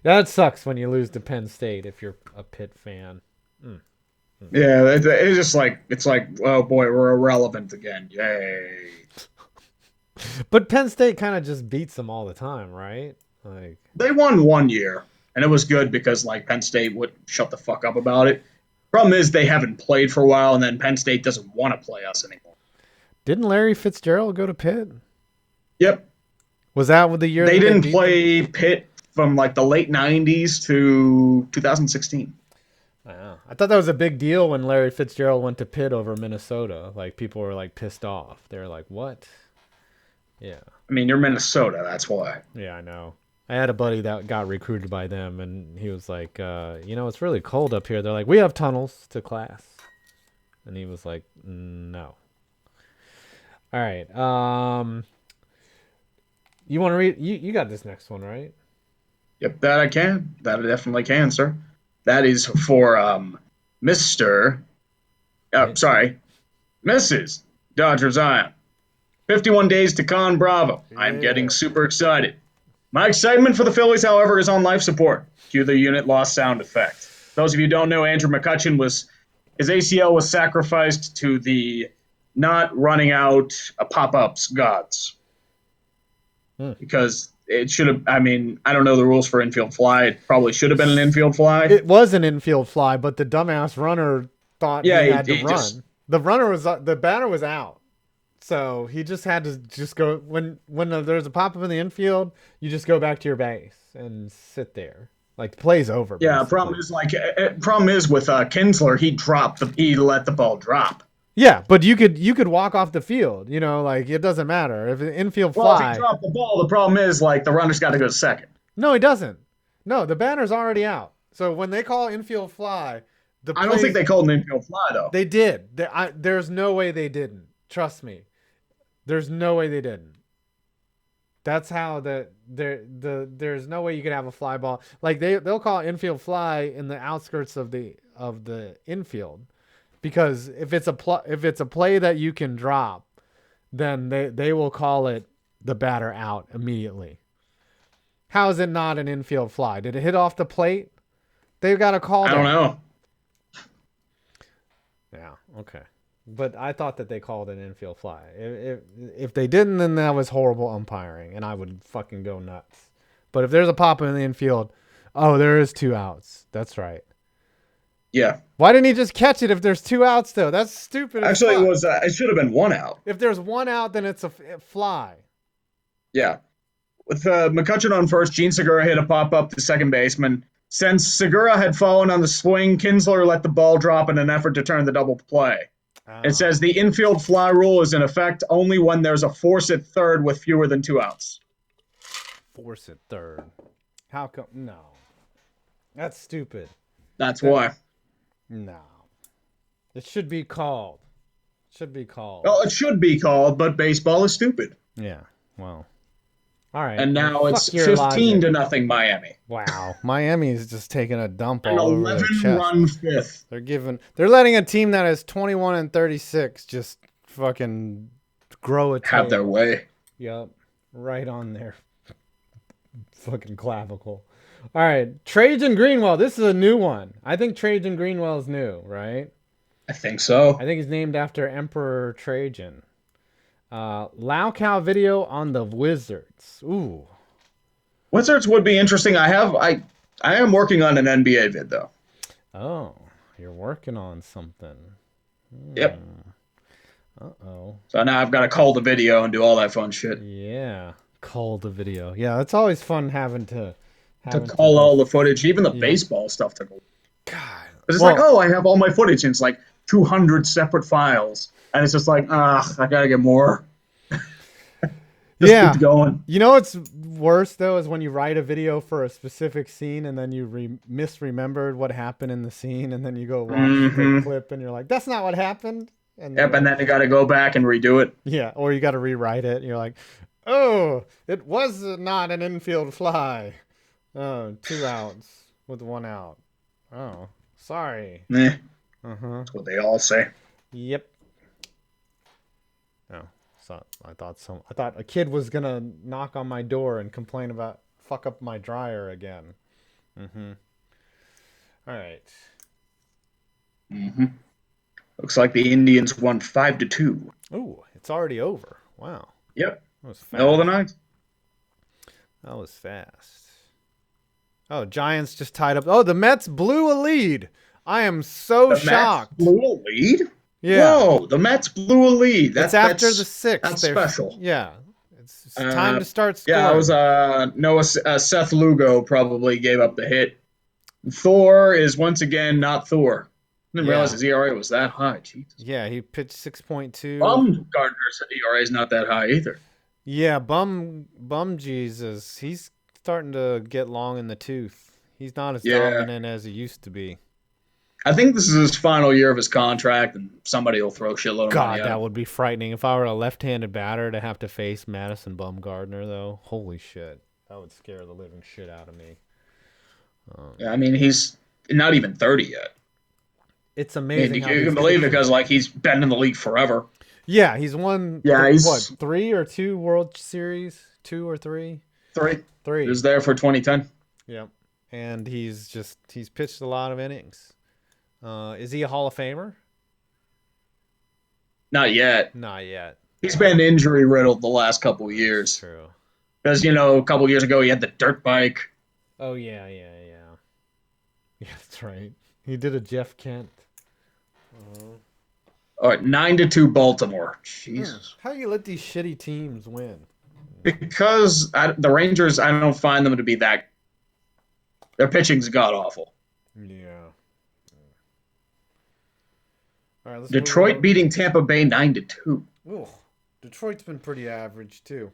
That sucks when you lose to Penn State if you're a Pitt fan. Yeah, it's just like, oh boy, we're irrelevant again. Yay. But Penn State kind of just beats them all the time, right? Like, they won one year, and it was good because like Penn State would shut the fuck up about it. Problem is they haven't played for a while, and then Penn State doesn't want to play us anymore. Didn't Larry Fitzgerald go to Pitt? Yep. Was that with the year they didn't play Pitt from like the late 90s to 2016? Wow. I thought that was a big deal when Larry Fitzgerald went to Pitt over Minnesota. Like, people were like pissed off. They were like, what? Yeah. I mean, you're Minnesota, that's why. Yeah, I know. I had a buddy that got recruited by them, and he was like, it's really cold up here. They're like, we have tunnels to class. And he was like, no. All right. You want to read? You got this next one, right? Yep, that I can. That I definitely can, sir. That is for Mrs. Dodger Zion. 51 days to Con Bravo. Yeah. I'm getting super excited. My excitement for the Phillies, however, is on life support. Cue the unit loss sound effect. Those of you who don't know, Andrew McCutchen his ACL was sacrificed to the not running out pop-ups gods. Because it should have, I don't know the rules for infield fly. It probably should have been an infield fly. It was an infield fly, but the dumbass runner thought he had to run. The batter was out. So he just had to go, when there's a pop-up in the infield, you just go back to your base and sit there. Like, the play's over. Yeah, problem is with Kinsler, he let the ball drop. Yeah, but you could walk off the field, it doesn't matter. If an infield fly. Well, if he dropped the ball, the problem is, the runner's got to go to second. No, he doesn't. No, the banner's already out. So when they call infield fly, I don't think they called an infield fly, though. They did. There's no way they didn't. Trust me. There's no way they didn't. That's how there's no way you could have a fly ball. Like, they'll call infield fly in the outskirts of the infield. Because if it's a play that you can drop, then they will call it the batter out immediately. How is it not an infield fly? Did it hit off the plate? They've got to call it. I don't know. Yeah, okay. But I thought that they called it an infield fly. If they didn't, then that was horrible umpiring, and I would fucking go nuts. But if there's a pop in the infield, there is 2 outs. That's right. Yeah. Why didn't he just catch it if there's 2 outs, though? That's stupid. Actually, it should have been 1 out. If there's 1 out, then it's a fly. Yeah. With McCutchen on first, Gene Segura hit a pop-up to second baseman. Since Segura had fallen on the swing, Kinsler let the ball drop in an effort to turn the double play. Oh. It says the infield fly rule is in effect only when there's a force at third with fewer than 2 outs. Force at third? How come? No. That's stupid. That's why. No. It should be called. Well, it should be called, but baseball is stupid. Yeah. Well. All right. And now it's 15-0 Miami. Wow. Miami's just taking a dump all over their chest. 11-run fifth. They're letting a team that is 21-36 just fucking grow a tail. Have their way. Yep. Right on their fucking clavicle. All right, Trajan Greenwell. This is a new one. I think Trajan Greenwell is new, right? I think so. I think he's named after Emperor Trajan. Lau Cow video on the Wizards. Ooh. Wizards would be interesting. I am working on an NBA vid though. Oh, you're working on something. Yep. Uh-oh. So now I've got to cull the video and do all that fun shit. Yeah. Call the video. Yeah, it's always fun To having to cull go. all the footage, even the Yep. baseball stuff took a while. God. But it's like, Well, oh, I have all my footage, and it's like 200 separate files, and it's just like, I gotta get more. Just yeah. keep going. You know what's worse though is when you write a video for a specific scene and then you misremembered what happened in the scene and then you go watch the Mm-hmm. clip and you're like, that's not what happened. And you're Yep, and like, then you got to go back and redo it. yeah, or you got to rewrite it and you're like, oh, it was not an infield fly. Oh, 2 outs with 1 out. Oh, sorry. Eh, Uh-huh. that's what they all say. Yep. Oh, so I thought a kid was gonna knock on my door and complain about fuck up my dryer again. Mm-hmm. All right. Mm-hmm. Looks like the Indians won 5-2. Ooh, it's already over. Wow. Yep, That was middle of the fast. night. That was fast. Oh, Giants just tied up. Oh, the Mets blew a lead. I am so The Mets shocked. blew a lead. Yeah. Whoa, the Mets blew a lead. It's after the sixth. That's special. Yeah. It's time to start scoring. Yeah, it was Noah Seth Lugo probably gave up the hit. Thor is once again not Thor. Didn't realize his ERA was that high. Jesus. Yeah, he pitched 6.2. Gardner's ERA is not that high either. Yeah, bum Jesus. He's starting to get long in the tooth. He's not as dominant as he used to be. I think this is his final year of his contract, and somebody will throw a shitload of money God, that would be frightening. If I were a left-handed batter to have to face Madison Bumgarner, though, holy shit, that would scare the living shit out of me. Yeah, I mean, he's not even 30 yet. It's amazing. I mean, you can believe it because like he's been in the league forever. Yeah, he's won. Yeah, what, 3 or 2 World Series? 2 or 3? 3. 3. He was there for 2010. Yep, and he's pitched a lot of innings. Is he a Hall of Famer? Not yet. Not yet. He's been injury riddled the last couple of years. True. Because a couple of years ago he had the dirt bike. Oh yeah. Yeah, that's right. He did a Jeff Kent. All right, 9-2 Baltimore. Jesus. How do you let these shitty teams win? Because the Rangers, I don't find them to be that. Their pitching's god awful. Yeah. All right, let's Detroit beating Tampa Bay 9-2. Ooh, Detroit's been pretty average too.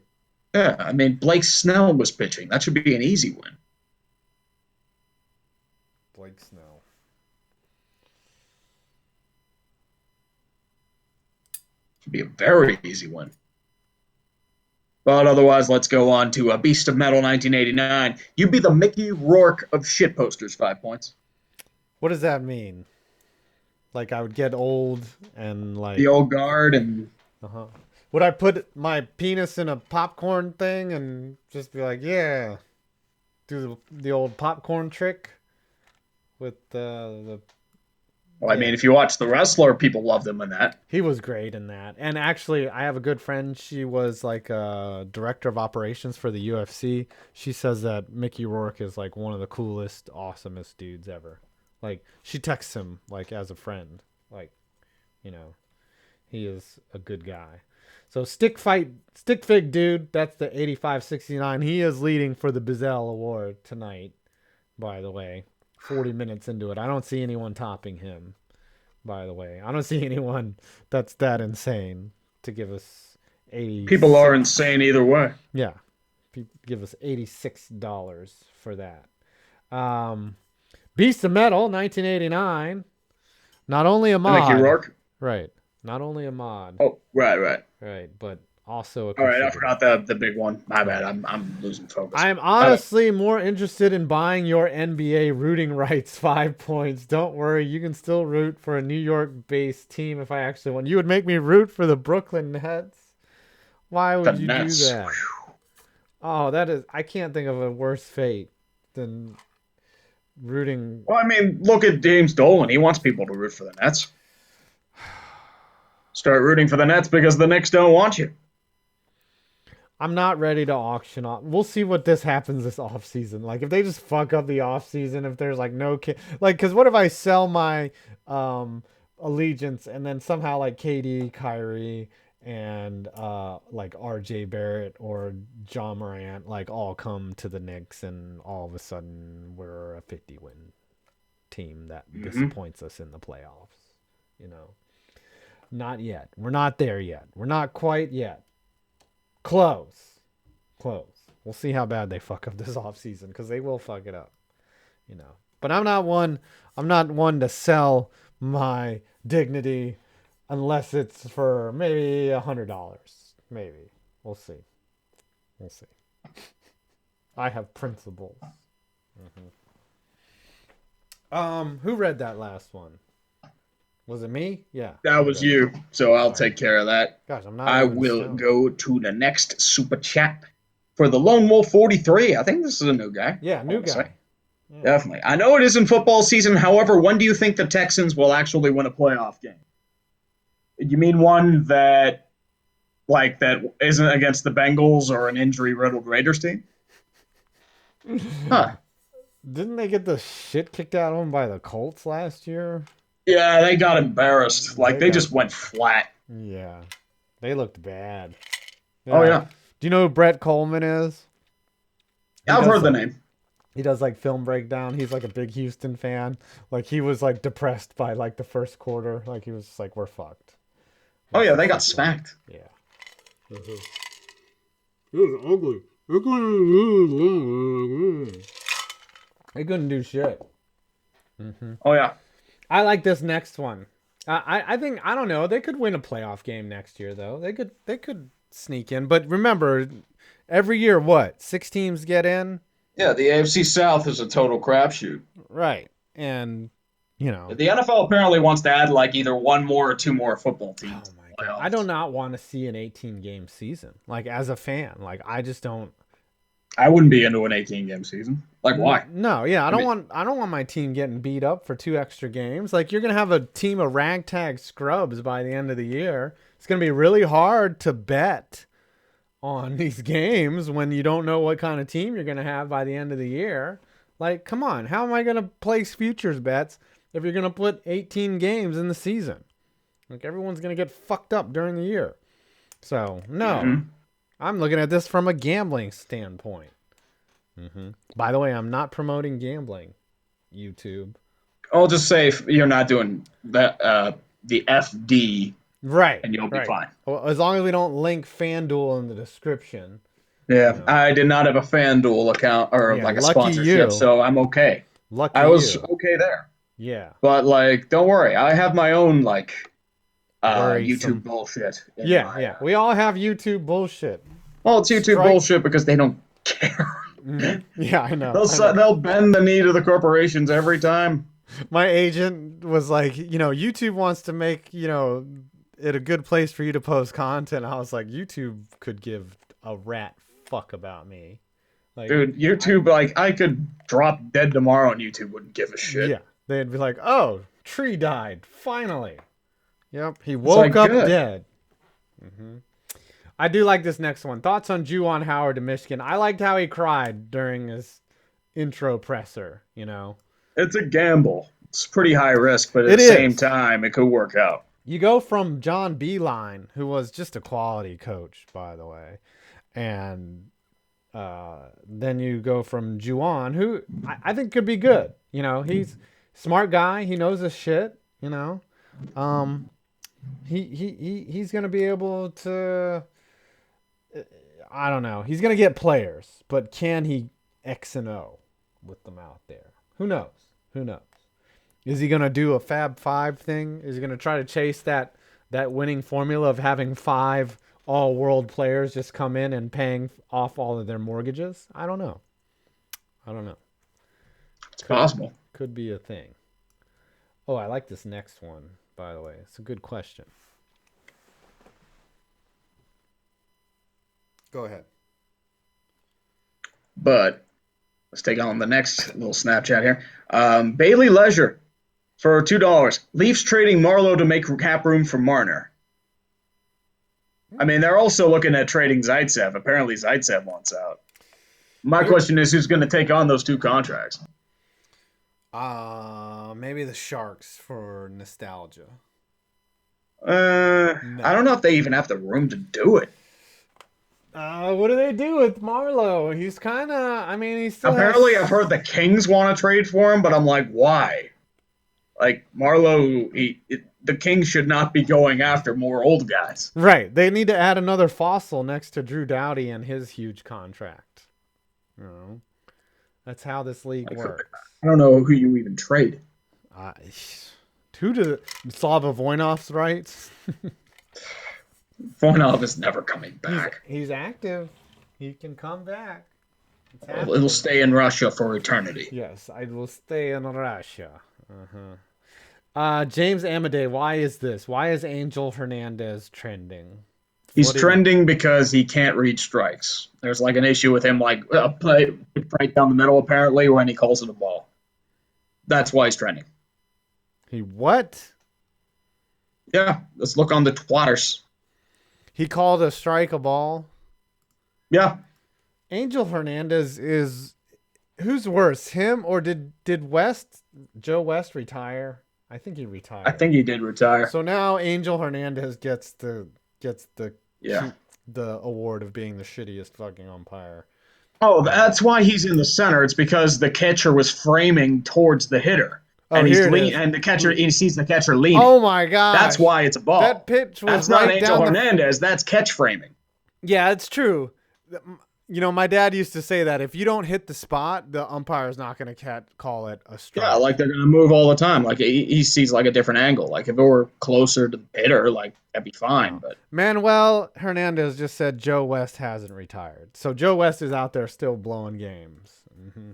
Yeah, I mean Blake Snell was pitching. That should be an easy win. Blake Snell. Should be a very easy win. But otherwise, let's go on to a Beast of Metal 1989. You'd be the Mickey Rourke of shit posters, 5 points. What does that mean? Like I would get old and like The old guard and Would I put my penis in a popcorn thing and just be like, yeah, do the old popcorn trick with the well, I mean, if you watch The Wrestler, people love them in that. He was great in that. And actually, I have a good friend. She was like a director of operations for the UFC. She says that Mickey Rourke is like one of the coolest, awesomest dudes ever. Like, she texts him like as a friend. Like, he is a good guy. So Stick Fig Dude, that's the 8569. He is leading for the Bizzell Award tonight, by the way. 40 minutes into it. I don't see anyone topping him. By the way, I don't see anyone that's that insane to give us 80. People are insane either way. Yeah, give us $86 for that. Beast of Metal, 1989. Not only a mod, Mickey Rourke. right? Not only a mod. Oh, right. Right, but also a. All right, I forgot the big one. My bad. I'm losing focus. I'm honestly more interested in buying your NBA rooting rights. 5 points. Don't worry, you can still root for a New York-based team if I actually want. You would make me root for the Brooklyn Nets. Why would you do that? Oh, that is. I can't think of a worse fate than rooting. Well, I mean, look at James Dolan. He wants people to root for the Nets. Start rooting for the Nets because the Knicks don't want you. I'm not ready to auction off. We'll see what this happens this off season. Like if they just fuck up the off season, if there's like no like, because what if I sell my allegiance and then somehow like KD, Kyrie, and like RJ Barrett or John Morant like all come to the Knicks and all of a sudden we're a 50-win team that disappoints us in the playoffs. You know, not yet. We're not there yet. We're not quite yet. Close. We'll see how bad they fuck up this offseason because they will fuck it up, you know. But I'm not one to sell my dignity unless it's for maybe $100. Maybe. We'll see. I have principles. Who read that last one? Was it me? Yeah. That was you, so I'll take care of that. Gosh, I'm not. I will go to the next super chat for the Lone Wolf 43. I think this is a new guy. Yeah, new guy. Yeah. Definitely. I know it isn't football season. However, when do you think the Texans will actually win a playoff game? You mean one that isn't against the Bengals or an injury-riddled Raiders team? Huh. Didn't they get the shit kicked out of them by the Colts last year? Yeah, they got embarrassed. They just went flat. Yeah. They looked bad. Yeah. Oh, yeah. Do you know who Brett Coleman is? Yeah, I've heard the name. He does like film breakdown. He's like a big Houston fan. Like he was like depressed by like the first quarter. Like he was just like, we're fucked. Oh, yeah, they got smacked. Yeah. It was ugly. They couldn't do shit. Oh, yeah. I like this next one. I think, I don't know. They could win a playoff game next year, though. They could sneak in. But remember, every year, what? 6 teams get in? Yeah, the AFC South is a total crapshoot. Right. And, you know. The NFL apparently wants to add like either one more or 2 more football teams. Oh, my God. I do not want to see an 18-game season. Like, as a fan. Like, I just don't. I wouldn't be into an 18-game season. Like, why? No, yeah, I don't want my team getting beat up for 2 extra games. Like, you're gonna have a team of ragtag scrubs by the end of the year. It's gonna be really hard to bet on these games when you don't know what kind of team you're gonna have by the end of the year. Like, come on, how am I gonna place futures bets if you're gonna put 18 games in the season? Like, everyone's gonna get fucked up during the year. So no. I'm looking at this from a gambling standpoint. By the way, I'm not promoting gambling, YouTube. I'll just say if you're not doing the FD, right, and you'll be fine. Well, as long as we don't link FanDuel in the description. Yeah, you know. I did not have a FanDuel account or like a sponsorship, so I'm okay. I was okay there. Yeah, but don't worry, I have my own YouTube bullshit. Yeah. We all have YouTube bullshit. Well, it's YouTube bullshit because they don't care. Yeah, I know. They'll bend the knee to the corporations every time. My agent was like, YouTube wants to make, it a good place for you to post content. I was like, YouTube could give a rat fuck about me. Like, dude, YouTube, I could drop dead tomorrow and YouTube wouldn't give a shit. Yeah. They'd be like, oh, tree died. Finally. Yep. He woke up dead. I do like this next one. Thoughts on Juwan Howard to Michigan. I liked how he cried during his intro presser, It's a gamble. It's pretty high risk, but at the same time, it could work out. You go from John Beeline, who was just a quality coach, by the way, and then you go from Juwan, who I think could be good. He's a smart guy. He knows his shit, He's going to be able to, I don't know. He's going to get players, but can he X and O with them out there? Who knows? Is he going to do a Fab Five thing? Is he going to try to chase that winning formula of having 5 all-world players just come in and paying off all of their mortgages? I don't know. It's possible. Could be a thing. Oh, I like this next one, by the way. It's a good question. Go ahead. But let's take on the next little Snapchat here. Bailey Leisure for $2. Leafs trading Marlowe to make cap room for Marner. I mean, they're also looking at trading Zaitsev. Apparently, Zaitsev wants out. My question is, who's going to take on those 2 contracts? Maybe the Sharks for nostalgia. I don't know if they even have the room to do it. What do they do with Marlowe? He's kind of, I mean, he still Apparently, I've heard the Kings want to trade for him, but I'm like, why? Like, Marlowe, the Kings should not be going after more old guys. Right. They need to add another fossil next to Drew Doughty and his huge contract. You know, that's how this league works. I don't know who you even trade. Who to Slava Voinov's rights? Voinov is never coming back. He's active. He can come back. It'll stay in Russia for eternity. Yes, I will stay in Russia. James Amadei, why is this? Why is Angel Hernandez trending? He's trending because he can't reach strikes. There's like an issue with him, like play right down the middle apparently when he calls it a ball. That's why he's trending. He what? Yeah, let's look on the twatters. He called a strike a ball. Yeah. Angel Hernandez is who's worse, him or did Joe West retire? I think he retired. I think he did retire. So now Angel Hernandez gets the award of being the shittiest fucking umpire. Oh, that's why he's in the center. It's because the catcher was framing towards the hitter. And and the catcher, he sees the catcher leaning. Oh my god! That's why it's a ball. That pitch was that's not Angel Hernandez. That's catch framing. Yeah, it's true. You know, my dad used to say that if you don't hit the spot, the umpire is not going to call it a strike. Yeah, like they're going to move all the time. Like he sees like a different angle. Like if it were closer to the hitter, like that'd be fine. But Manuel Hernandez just said Joe West hasn't retired, so Joe West is out there still blowing games. Mm-hmm.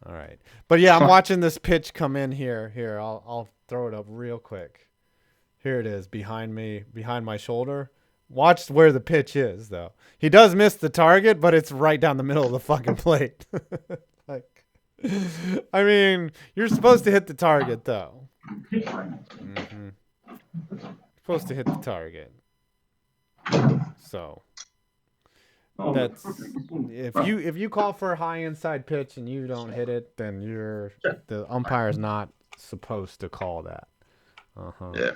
All right, but yeah, I'm watching this pitch come in here. Here, I'll throw it up real quick. Here it is behind me, behind my shoulder. Watch where the pitch is, though. He does miss the target, but it's right down the middle of the fucking plate. Like, I mean, you're supposed to hit the target, though. Mm-hmm. Supposed to hit the target. So that's if you call for a high inside pitch and you don't hit it, then the umpire's not supposed to call that. Yeah.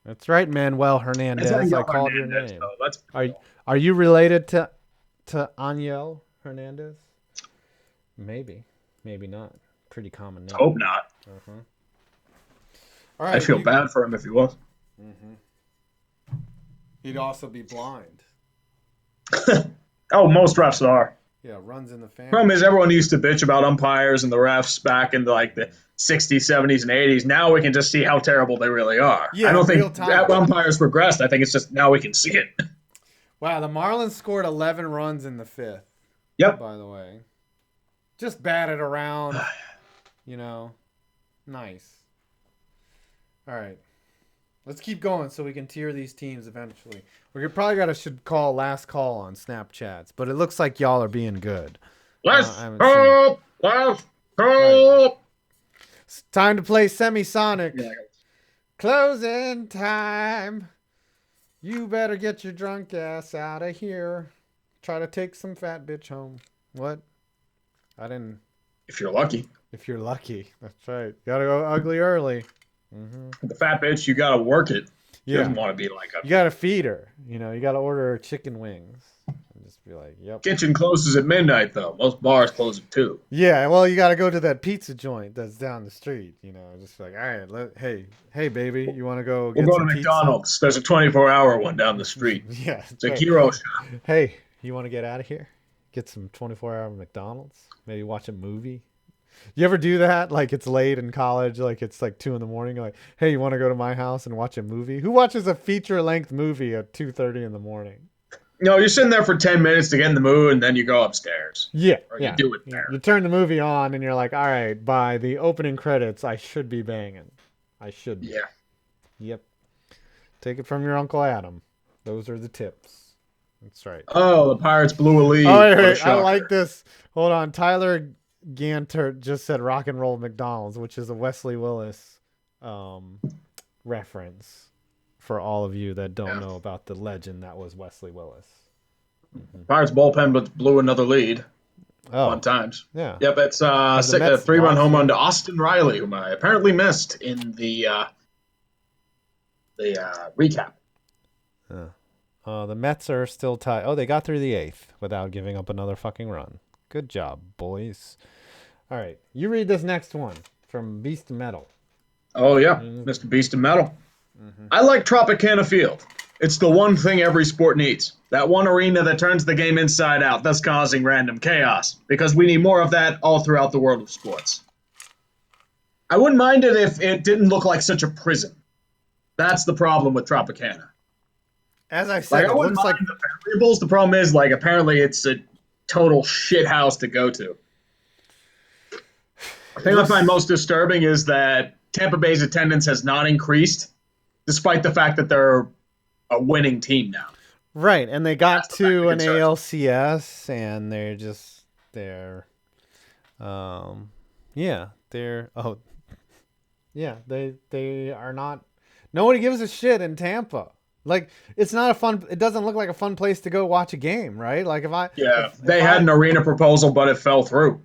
That's right, Manuel Hernandez. I called your name. Are you related to Angel Hernandez? Maybe not. Pretty common name. Hope not. All right, I feel bad for him if he was. Mm-hmm. He'd also be blind. Oh, most refs are. Yeah, runs in the family. Problem is, everyone used to bitch about umpires and the refs back in like the 60s, 70s, and 80s. Now we can just see how terrible they really are. Yeah, I don't think umpires progressed. I think it's just now we can see it. Wow, the Marlins scored 11 runs in the 5th. Yep. By the way. Just batted around. You know. Nice. All right. Let's keep going so we can tier these teams eventually. We're probably should call last call on Snapchats, but it looks like y'all are being good. Last call. Right. It's time to play Semisonic. Yeah. Closing time. You better get your drunk ass out of here. Try to take some fat bitch home. What? I didn't. If you're lucky. If you're lucky. That's right. Gotta go ugly early. Mm-hmm. The fat bitch, you gotta work it. She doesn't want to be like a. You gotta feed her. You know, you gotta order her chicken wings. And just be like, yep. Kitchen closes at midnight, though. Most bars close at 2. Yeah, well, you gotta go to that pizza joint that's down the street. You know, just be like, all right, hey, baby, you want to go? We'll go to McDonald's. There's a 24-hour one down the street. Yeah, it's a hero shop. Hey, you want to get out of here? Get some 24-hour McDonald's. Maybe watch a movie. You ever do that? Like it's late in college, like it's like 2 a.m. You're like, hey, you want to go to my house and watch a movie? Who watches a feature-length movie at 2:30 in the morning? No, you're sitting there for 10 minutes to get in the mood, and then you go upstairs. Yeah, or you do it there. You turn the movie on, and you're like, all right, by the opening credits, I should be banging. I should be. Yeah. Yep. Take it from your Uncle Adam. Those are the tips. That's right. Oh, the Pirates blew a lead. Oh, wait, I like this. Hold on. Tyler Ganter just said rock and roll McDonald's, which is a Wesley Willis reference for all of you that don't know about the legend that was Wesley Willis. Pirates bullpen but blew another lead. Oh, Fun times. yeah. Yep, it's a Have the Mets 3-run lost home run yet? to Austin Riley, whom I apparently missed in the recap. The Mets are still tied. Oh, they got through the 8th without giving up another fucking run. Good job, boys. All right, you read this next one from Beast Metal. Oh, yeah, Mr. Beast of Metal. I like Tropicana Field. It's the one thing every sport needs. That one arena that turns the game inside out, thus causing random chaos. Because we need more of that all throughout the world of sports. I wouldn't mind it if it didn't look like such a prison. That's the problem with Tropicana. As I said, I it wouldn't looks like mind the variables. The problem is, apparently it's a total shit house to go to. The thing I find most disturbing is that Tampa Bay's attendance has not increased, despite the fact that they're a winning team now. right, and they got to an concerns me. ALCS, and they are not. Nobody gives a shit in Tampa. Like, it's not a fun. It doesn't look like a fun place to go watch a game, right? Like They had an arena proposal, but it fell through.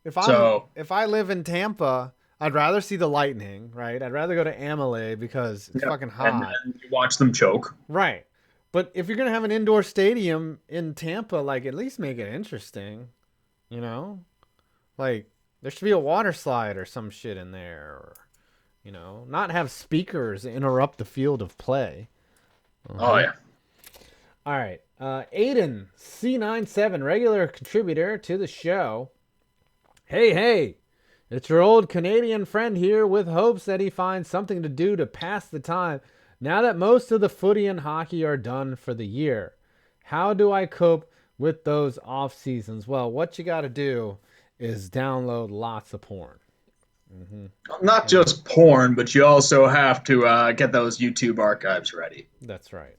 If I live in Tampa, I'd rather see the Lightning, right? I'd rather go to MLB because it's fucking hot. And then you watch them choke. Right. But if you're going to have an indoor stadium in Tampa, like, at least make it interesting, you know? Like, there should be a water slide or some shit in there, or, not have speakers interrupt the field of play. Oh, yeah. All right. Aiden, C97, regular contributor to the show. Hey, it's your old Canadian friend here with hopes that he finds something to do to pass the time now that most of the footy and hockey are done for the year. How do I cope with those off seasons? Well, what you got to do is download lots of porn. Not just porn, but you also have to get those YouTube archives ready. That's right.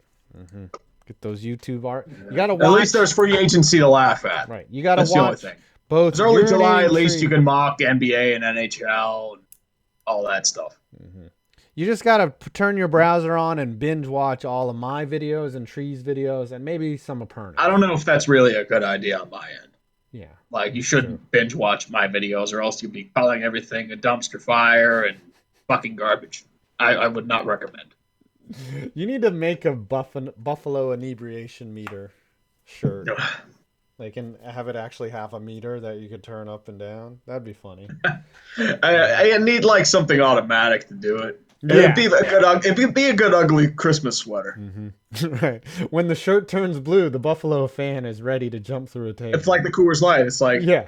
Get those YouTube art. You got to watch. At least there's free agency to laugh at. Right. You got to watch. That's the only thing. Both. It's early July. At least Tree- you can mock NBA and NHL and all that stuff. You just got to turn your browser on and binge watch all of my videos and Tree's videos and maybe some of Perna. I don't know if that's really a good idea on my end. Yeah. Like, you shouldn't binge watch my videos, or else you'll be calling everything a dumpster fire and fucking garbage. I would not recommend. You need to make a buffalo inebriation meter shirt. Like, and have it actually have a meter that you could turn up and down. That'd be funny. I need like something automatic to do it. Yeah. It'd be a good ugly Christmas sweater. Right. When the shirt turns blue, the Buffalo fan is ready to jump through a table. It's like the Coors Light. It's like, yeah.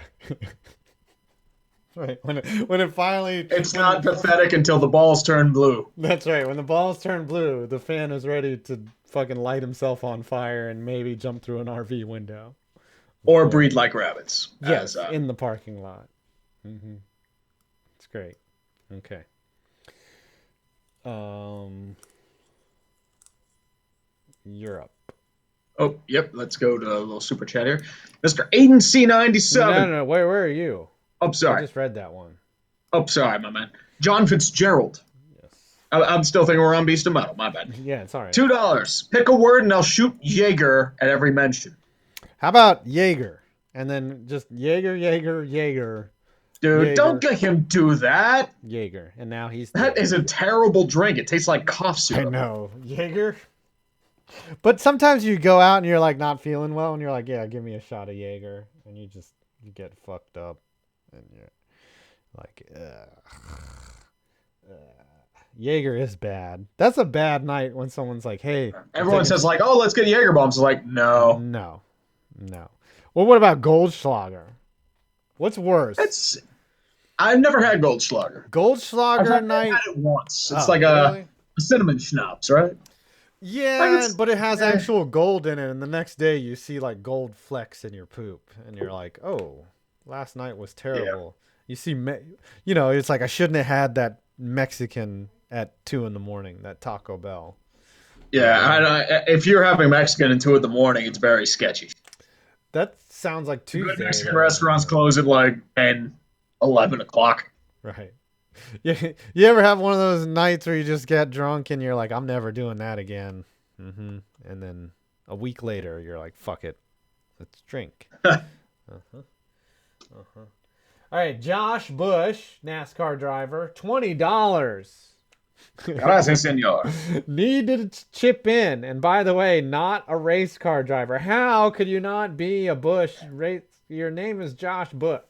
Right. When it finally. It's not pathetic until the balls turn blue. That's right. When the balls turn blue, the fan is ready to fucking light himself on fire and maybe jump through an RV window. Or breed like rabbits. Yes, in the parking lot. It's great. Okay. Europe. Oh, yep. Let's go to a little super chat here. Mr. Aiden C97. No. Where are you? Oh, sorry. I just read that one. Oh, sorry, my man. John Fitzgerald. Yes. I'm still thinking we're on Beast of Metal. My bad. Yeah, it's all right. $2. Pick a word and I'll shoot Jaeger at every mention. How about Jaeger? And then just Jaeger. Dude, Jaeger. Don't let him do that. Jaeger. And now he's That is a terrible drink. It tastes like cough I syrup. know. Jaeger. But sometimes you go out and you're like not feeling well and you're like, yeah, give me a shot of Jaeger. And you get fucked up. And you're like, Jaeger is bad. That's a bad night when someone's like, hey. Everyone says like, oh, let's get Jaeger bombs. It's like, no. No. Well, what about Goldschlager? What's worse? I've never had Goldschlager. Goldschlager night. I've had it once. It's really? a cinnamon schnapps, right? Yeah, but it has actual gold in it, and the next day you see like gold flecks in your poop, and you're like, "Oh, last night was terrible." Yeah. You see, it's like I shouldn't have had that Mexican at 2 a.m. That Taco Bell. Yeah, if you're having Mexican at 2 a.m, it's very sketchy. That sounds like Tuesday. Good Mexican restaurants close at like 10, 11 o'clock. Right. You ever have one of those nights where you just get drunk and you're like, I'm never doing that again. And then a week later, you're like, fuck it. Let's drink. All right, Josh Bush, NASCAR driver, $20. Gracias, senor. Need to chip in. And by the way, not a race car driver. How could you not be a Bush race? Your name is Josh Bush.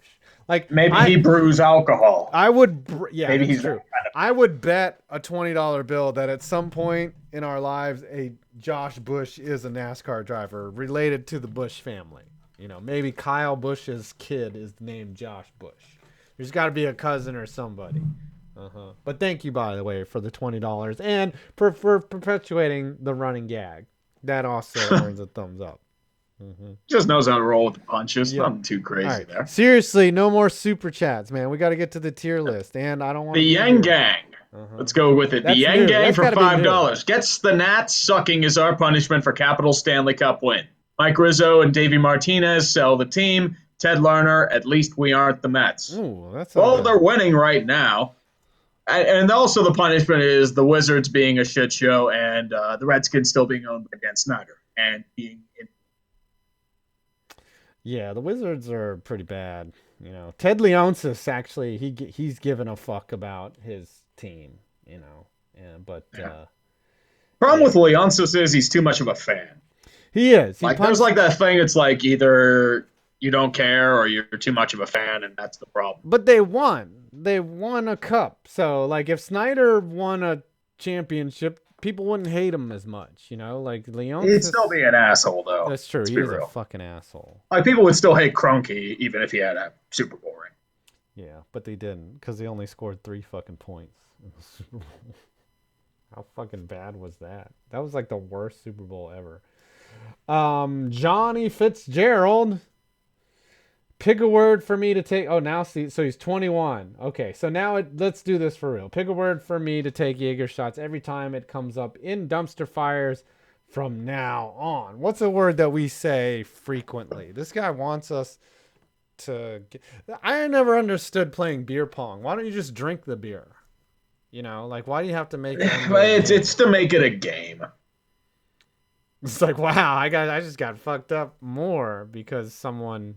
Like Maybe he brews alcohol. I would, yeah, Maybe that's he's true. I would bet a $20 bill that at some point in our lives, a Josh Bush is a NASCAR driver related to the Bush family. You know, maybe Kyle Bush's kid is named Josh Bush. There's got to be a cousin or somebody. But thank you, by the way, for the $20 and for perpetuating the running gag. That also earns a thumbs up. Just knows how to roll with the punches. Nothing too crazy there. Seriously, no more super chats, man. We got to get to the tier list, and I don't want the Yang Gang. Let's go with it. That's the Yang new. Gang That's for gotta be $5 gets the Nats sucking as our punishment for Capital Stanley Cup win. Mike Rizzo and Davey Martinez sell the team. Ted Lerner, at least we aren't the Mets. Ooh, that's well, they're winning right now. And also the punishment is the Wizards being a shit show and the Redskins still being owned by Dan Snyder and being in. Yeah, the Wizards are pretty bad. You know, Ted Leonsis actually he's given a fuck about his team. You know, Problem with Leonsis is he's too much of a fan. He is. There's like that thing. It's like either you don't care or you're too much of a fan, and that's the problem. But they won. They won a cup. So like, if Snyder won a championship, people wouldn't hate him as much, you know? Like Leonsis, he'd still be an asshole, though. That's true. He's a fucking asshole. Like people would still hate Kroenke even if he had a Super Bowl ring. Yeah, but they didn't because he only scored 3 fucking points in the Super Bowl. How fucking bad was that? That was like the worst Super Bowl ever. Johnny Fitzgerald. Pick a word for me to take. Oh, now see, so he's 21. Okay, so now let's do this for real. Pick a word for me to take Jaeger shots every time it comes up in dumpster fires from now on. What's a word that we say frequently? This guy wants us to get... I never understood playing beer pong. Why don't you just drink the beer? You know, like why do you have to make it? It's to make it a game. It's like, wow, I just got fucked up more because someone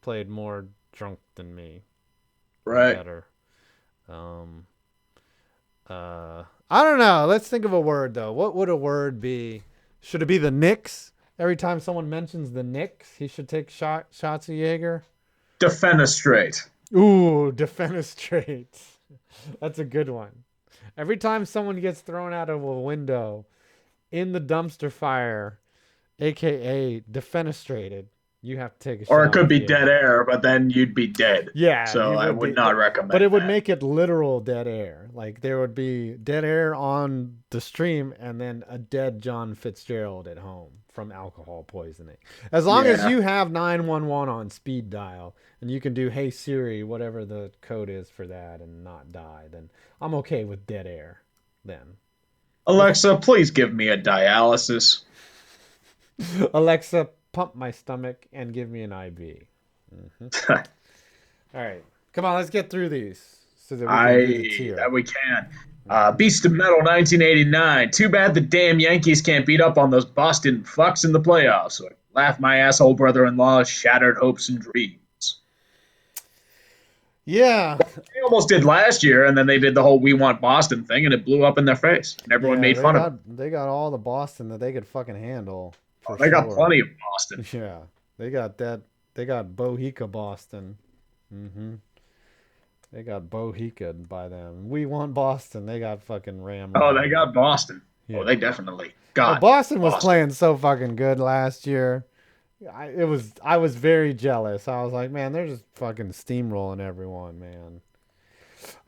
played more drunk than me. Right. Better. I don't know. Let's think of a word though. What would a word be? Should it be the Knicks? Every time someone mentions the Knicks, he should take shots of Jaeger. Defenestrate. Ooh, defenestrate. That's a good one. Every time someone gets thrown out of a window in the dumpster fire, aka defenestrated, you have to take a shot. Or it could be dead air, but then you'd be dead. Yeah. So I would not recommend But it would make it literal dead air. Like there would be dead air on the stream and then a dead John Fitzgerald at home from alcohol poisoning. As long as you have 911 on speed dial and you can do, hey Siri, whatever the code is for that and not die, then I'm okay with dead air then. Alexa, please give me a dialysis. Alexa, pump my stomach and give me an IV. All right. Come on, let's get through these so that we can do the tier. That we can. Beast of Metal 1989. Too bad the damn Yankees can't beat up on those Boston fucks in the playoffs. So I laugh my asshole brother-in-law's shattered hopes and dreams. Yeah. They almost did last year, and then they did the whole "We Want Boston" thing, and it blew up in their face, and everyone made fun of them. They got all the Boston that they could fucking handle. They got plenty of Boston. Yeah, they got that. They got Bohica Boston. They got Bohica by them. We Want Boston. They got fucking Ram. Oh, they got Boston. Yeah. Oh, they definitely got. Boston was playing so fucking good last year. I was very jealous. I was like, man, they're just fucking steamrolling everyone, man.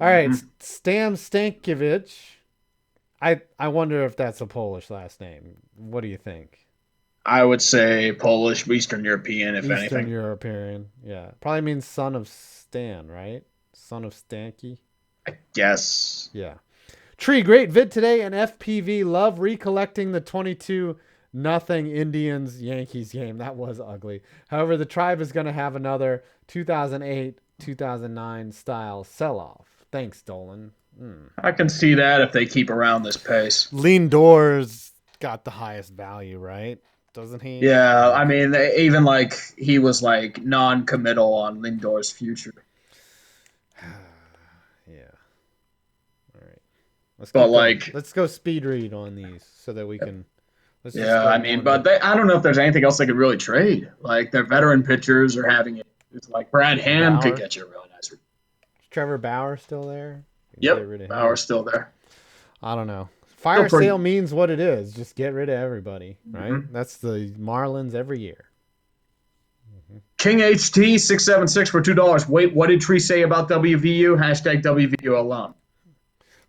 All right, Stam Stankiewicz. I wonder if that's a Polish last name. What do you think? I would say Polish, Eastern European, if anything. Eastern European, yeah. Probably means son of Stan, right? Son of Stanky. I guess. Yeah. Tree, great vid today, and FPV love recollecting the 22-0 Indians Yankees game. That was ugly. However, the Tribe is going to have another 2008-2009 style sell-off. Thanks, Dolan. I can see that if they keep around this pace. Lindor's got the highest value, right? Doesn't he? Yeah, I mean, even like he was like non-committal on Lindor's future. Yeah. All right. Let's But keep going. like, Let's go speed read on these so that we can. Let's just yeah, go I mean, one but I don't know if there's anything else they could really trade. Like their veteran pitchers are having it. It's like Brad Hand could Bauer. get you a really nice. Trevor Bauer still there? Get rid of Yep, him. Bauer's still there. I don't know. Fire sale means what it is. Just get rid of everybody, right? Mm-hmm. That's the Marlins every year. King HT 676 for $2. Wait, what did Tree say about WVU? Hashtag WVU alum.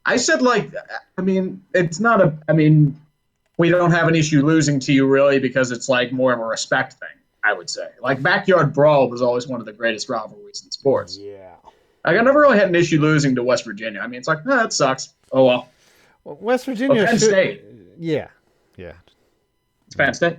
I said I mean, it's not a. I mean, we don't have an issue losing to you really because it's like more of a respect thing. I would say like backyard brawl was always one of the greatest rivalries in sports. Yeah. Like, I never really had an issue losing to West Virginia. I mean, it's like, that sucks. Oh well. Well, West Virginia. Penn State. Yeah. It's Penn State.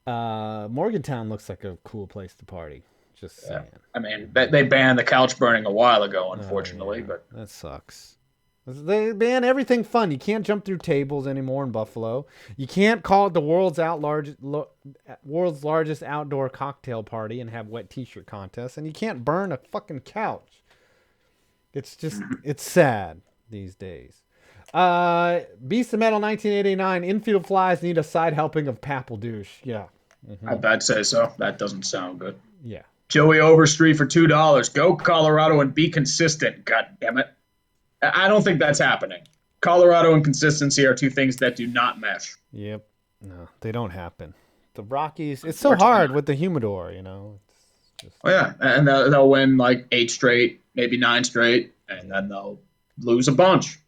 Morgantown looks like a cool place to party. Just saying. I mean, they banned the couch burning a while ago, unfortunately, but that sucks. They ban everything fun. You can't jump through tables anymore in Buffalo. You can't call it the world's largest outdoor cocktail party and have wet t-shirt contests, and you can't burn a fucking couch. It's just it's sad these days. Beast of Metal 1989. Infield flies need a side helping of Papal douche. Yeah. I'd say so. That doesn't sound good. Yeah. Joey Overstreet for $2. Go Colorado and be consistent. God damn it. I don't think that's happening. Colorado and consistency are two things that do not mesh. Yep. No, they don't happen. The Rockies, it's so hard with the humidor, you know. It's just... Oh, yeah. And they'll win like 8 straight, maybe 9 straight, and then they'll lose a bunch.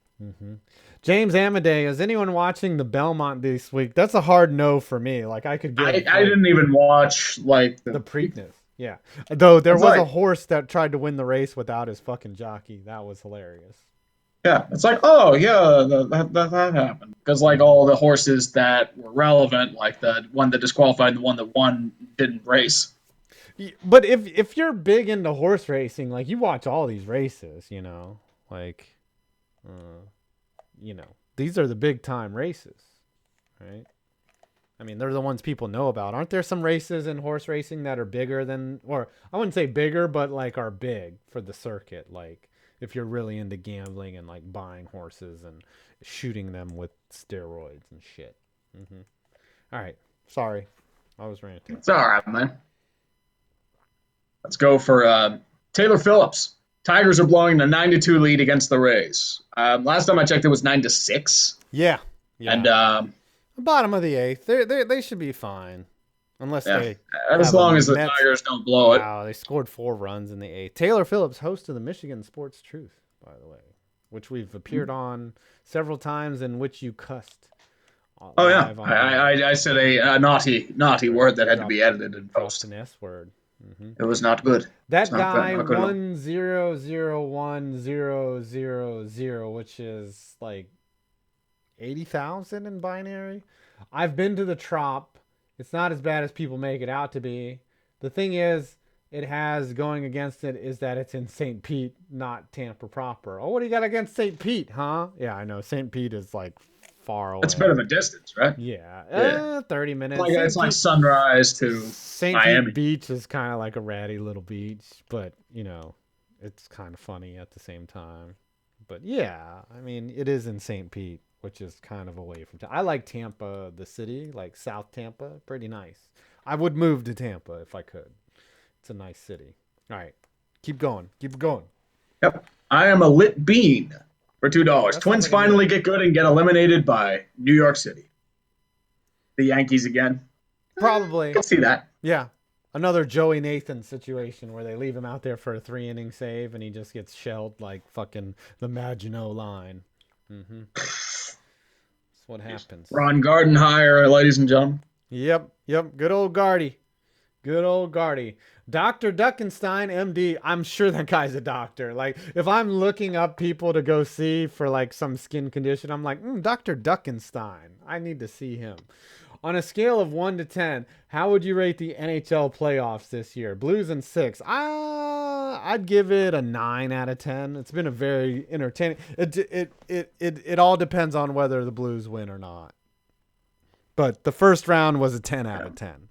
James Amadei, is anyone watching the Belmont this week? That's a hard no for me. Like I could get. I didn't even watch like the Preakness. Yeah, though there was a horse that tried to win the race without his fucking jockey. That was hilarious. Yeah, it's like, oh yeah, that happened because like all the horses that were relevant, like the one that disqualified, and the one that won didn't race. But if you're big into horse racing, like you watch all these races, you know, like. You know, these are the big time races, right? I mean, they're the ones people know about. Aren't there some races in horse racing that are bigger than, or I wouldn't say bigger, but like are big for the circuit? Like if you're really into gambling and like buying horses and shooting them with steroids and shit. All right. Sorry. I was ranting. It's all right, man. Let's go for Taylor Phillips. Tigers are blowing a 9-2 lead against the Rays. Last time I checked, it was 9-6. Yeah. And bottom of the 8th, they should be fine, unless they. As long as the Tigers don't blow it. Wow, they scored 4 runs in the 8th. Taylor Phillips, host of the Michigan Sports Truth, by the way, which we've appeared on several times, in which you cussed. Oh yeah, I said a naughty word that had to be edited and posted. An S word. It was not good. That guy 1001000, which is like 80,000 in binary. I've been to the Trop. It's not as bad as people make it out to be. The thing is, it has going against it is that it's in St. Pete, not Tampa proper. Oh, what do you got against St. Pete, huh? Yeah, I know. St. Pete is like far away. It's a bit of a distance, right? Yeah. 30 minutes. It's like Sunrise to St. Miami. Pete Beach is kind of like a ratty little beach, but, you know, it's kind of funny at the same time. But, yeah, I mean, it is in St. Pete, which is kind of away from town. I like Tampa, the city, like South Tampa. Pretty nice. I would move to Tampa if I could. It's a nice city. All right. Keep going. Keep going. Yep. I am a lit bean. For $2. Twins finally get good and get eliminated by New York City. The Yankees again. Probably. I can see that. Yeah. Another Joey Nathan situation where they leave him out there for a 3-inning save and he just gets shelled like fucking the Maginot Line. That's what happens. Ron Gardenhire, ladies and gentlemen. Yep. Good old Gardy. Dr. Duckenstein, MD. I'm sure that guy's a doctor. Like, if I'm looking up people to go see for like some skin condition, I'm like, Dr. Duckenstein. I need to see him. On a scale of 1 to 10, how would you rate the NHL playoffs this year? Blues and 6. I I'd give it a 9 out of 10. It's been a very entertaining. It all depends on whether the Blues win or not. But the first round was a 10 out of 10.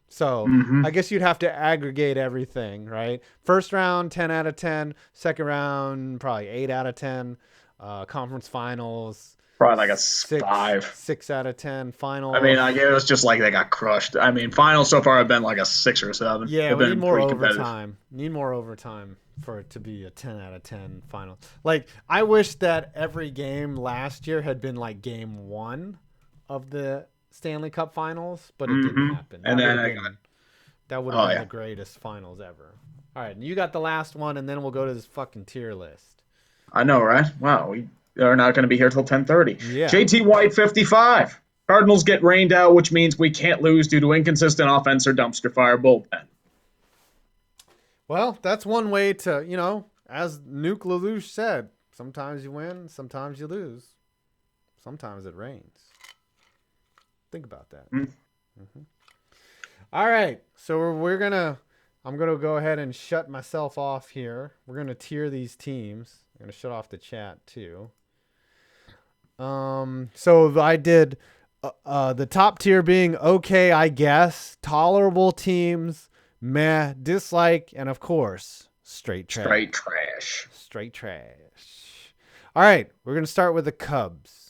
So I guess you'd have to aggregate everything, right? First round, 10 out of 10. Second round, probably 8 out of 10. Conference finals, probably like a 5. 6 out of 10. Finals. I mean, I guess it was just like they got crushed. I mean, finals so far have been like a 6 or 7. Yeah, They've we been need more pretty overtime. Need more overtime for it to be a 10 out of 10 final. Like, I wish that every game last year had been like game 1 of the Stanley Cup Finals, but it didn't happen. And then that would have been the greatest finals ever. All right, you got the last one, and then we'll go to this fucking tier list. I know, right? Wow, we are not going to be here till 10:30. Yeah. JT White, 55. Cardinals get rained out, which means we can't lose due to inconsistent offense or dumpster fire bullpen. Well, that's one way to, as Nuke Lelouch said, sometimes you win, sometimes you lose. Sometimes it rains. Think about that. All right. So I'm going to go ahead and shut myself off here. We're going to tier these teams. I'm going to shut off the chat too. So I did the top tier being okay, I guess, tolerable teams, meh, dislike, and of course, straight trash. Straight trash. All right. We're going to start with the Cubs.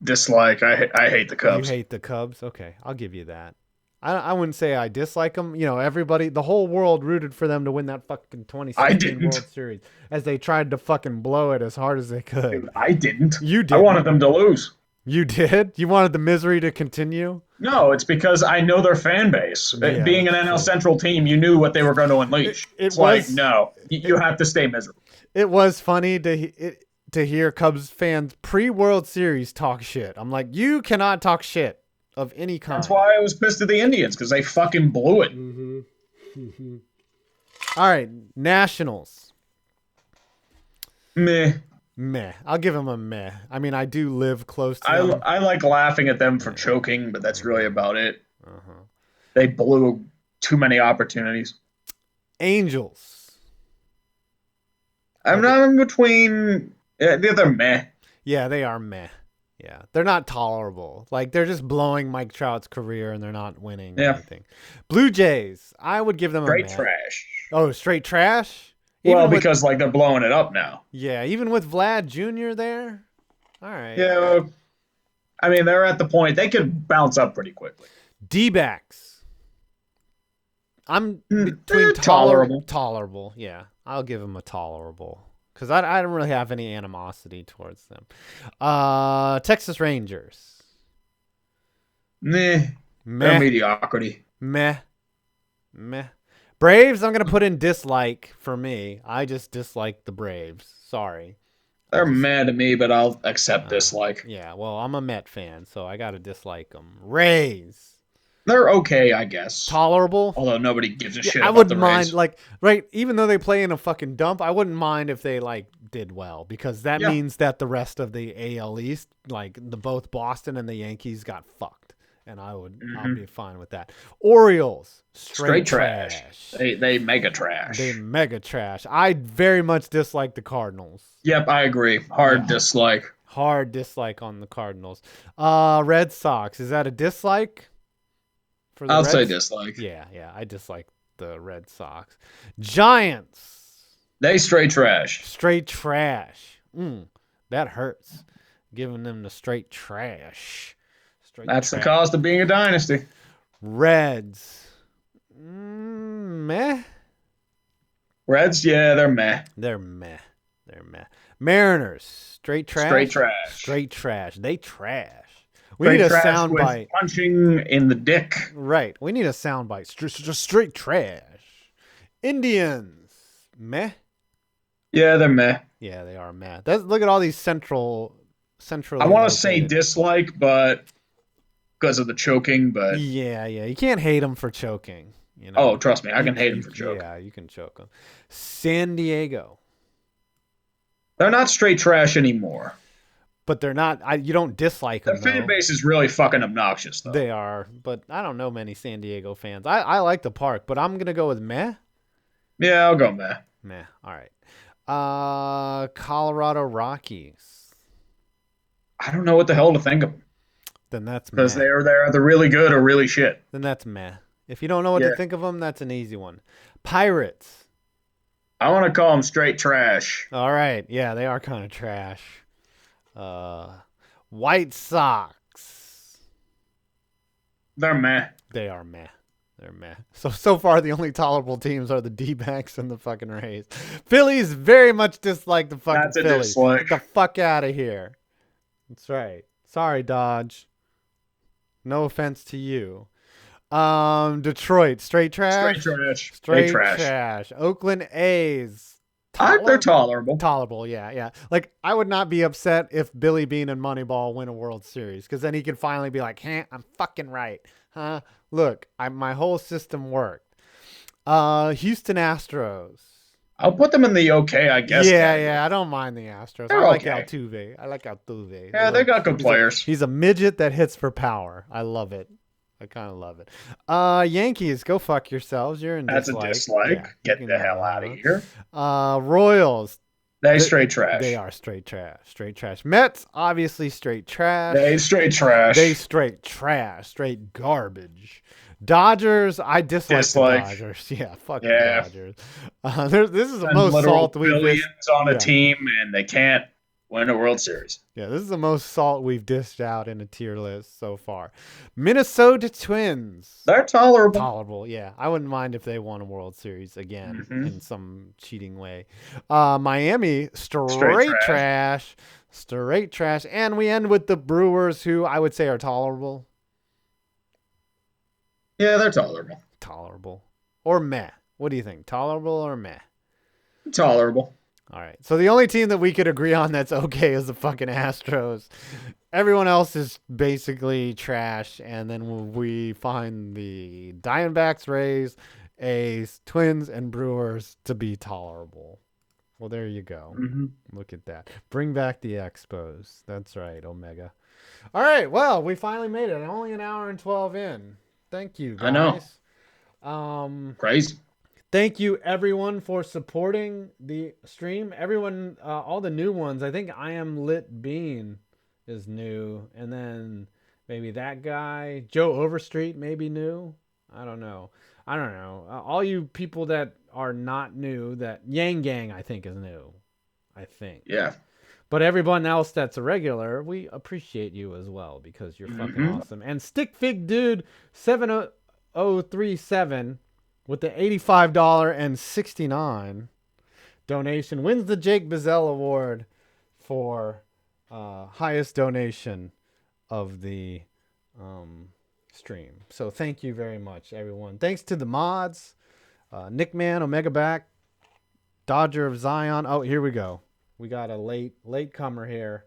Dislike. I hate the Cubs. You hate the Cubs? Okay, I'll give you that. I wouldn't say I dislike them. Everybody, the whole world rooted for them to win that fucking 2016 World Series as they tried to fucking blow it as hard as they could. Dude, I didn't. You did. I wanted them to lose. You did? You wanted the misery to continue? No, it's because I know their fan base. Yeah, being an NL Central team, you knew what they were going to unleash. It's like, no, you have to stay miserable. It was funny to hear Cubs fans pre-World Series talk shit. I'm like, you cannot talk shit of any kind. That's why I was pissed at the Indians, because they fucking blew it. All right, Nationals. Meh. I'll give them a meh. I mean, I do live close to them. I like laughing at them for choking, but that's really about it. They blew too many opportunities. Angels. I'm not in between. They're meh. Yeah, they are meh. Yeah, they're not tolerable. Like, they're just blowing Mike Trout's career and they're not winning anything. Blue Jays, I would give them a meh. Straight trash. Oh, straight trash? Because they're blowing it up now. Yeah, even with Vlad Jr. there? All right. Yeah, I mean, they're at the point. They could bounce up pretty quickly. D-backs. I'm between tolerable. Yeah, I'll give them a tolerable. Because I don't really have any animosity towards them. Texas Rangers. Meh. They're mediocrity. Meh. Braves, I'm going to put in dislike for me. I just dislike the Braves. Sorry. They're mad at me, but I'll accept dislike. Yeah, well, I'm a Met fan, so I got to dislike them. Rays. They're okay, I guess. Tolerable. Although nobody gives a shit about the Rays. I wouldn't mind, right, even though they play in a fucking dump, I wouldn't mind if they, did well. Because that means that the rest of the AL East, both Boston and the Yankees got fucked. And I'll be fine with that. Orioles. Straight trash. They mega trash. I very much dislike the Cardinals. Yep, I agree. Hard dislike on the Cardinals. Red Sox. Is that a dislike? I'll say dislike. Yeah, I dislike the Red Sox. Giants. They straight trash. That hurts. Giving them the straight trash. That's the cost of being a dynasty. Reds. Meh. Reds, yeah, they're meh. They're meh. Mariners. Straight trash. They trash. We need a soundbite. Punching in the dick. Right. We need a soundbite. Just straight trash. Indians. Meh. Yeah, they're meh. Yeah, they are meh. Look at all these central. I want to say dislike, but because of the choking, but yeah, you can't hate them for choking. Oh, trust me, I can hate them for choking. Yeah, you can choke them. San Diego. They're not straight trash anymore. But they're not. You don't dislike them. Their fan base is really fucking obnoxious, though. They are, but I don't know many San Diego fans. I like the park, but I'm gonna go with meh. Yeah, I'll go meh. Meh. All right. Colorado Rockies. I don't know what the hell to think of them Then that's because meh. they're either really good or really shit. Then that's meh. If you don't know what to Yeah, think of them, that's an easy one. Pirates. I want to call them straight trash. All right. Yeah, they are kind of trash. White Sox. They're meh. They are meh. They're meh. So far, the only tolerable teams are the D-backs and the fucking Rays. Phillies very much dislike the fucking That's a Phillies. dislike. Get the fuck out of here. That's right. Sorry, Dodge. No offense to you. Detroit, straight trash. Straight trash. Straight They trash. trash. Oakland A's. They're tolerable. Tolerable, yeah. Like, I would not be upset if Billy Bean and Moneyball win a World Series, because then he could finally be like, I'm fucking right. Huh? Look, my whole system worked. Houston Astros. I'll put them in the okay, I guess. Yeah, I don't mind the Astros. They're I like okay. Altuve. Yeah, they got good players. He's a midget that hits for power. I love it. I kind of love it. Yankees, go fuck yourselves. You're in That's dislike. a dislike. Yeah, Get the hell out of here. Royals. They straight trash. They are straight trash. Straight trash. Mets, obviously straight trash. They straight trash. They straight trash. Straight garbage. Dodgers, I dislike the Dodgers. Yeah, fuck the Dodgers. This is the most salt we've billions on a yeah. team, and they can't win a World Series. Yeah, this is the most salt we've dished out in a tier list so far. Minnesota Twins. They're tolerable. Tolerable, yeah. I wouldn't mind if they won a World Series again in some cheating way. Miami, straight trash. Straight trash. And we end with the Brewers, who I would say are tolerable. Yeah, they're tolerable. Tolerable. Or meh. What do you think? Tolerable or meh? Tolerable. All right. So the only team that we could agree on that's okay is the fucking Astros. Everyone else is basically trash. And then we find the Diamondbacks, Rays, A's, Twins, and Brewers to be tolerable. Well, there you go. Look at that. Bring back the Expos. That's right, Omega. All right. Well, we finally made it. Only an hour and 12 in. Thank you, guys. I know. Crazy. Thank you, everyone, for supporting the stream. Everyone, all the new ones. I think I Am Lit Bean is new. And then maybe that guy. Joe Overstreet may be new. I don't know. All you people that are not new, that Yang Gang, I think, is new. I think. Yeah. But everyone else that's a regular, we appreciate you as well because you're fucking awesome. And Stick Fig Dude 7037 with the $85.69 donation wins the Jake Bizzell Award for highest donation of the stream. So thank you very much, everyone. Thanks to the mods, Nickman, Omega Back, Dodger of Zion. Oh, here we go. We got a late comer here.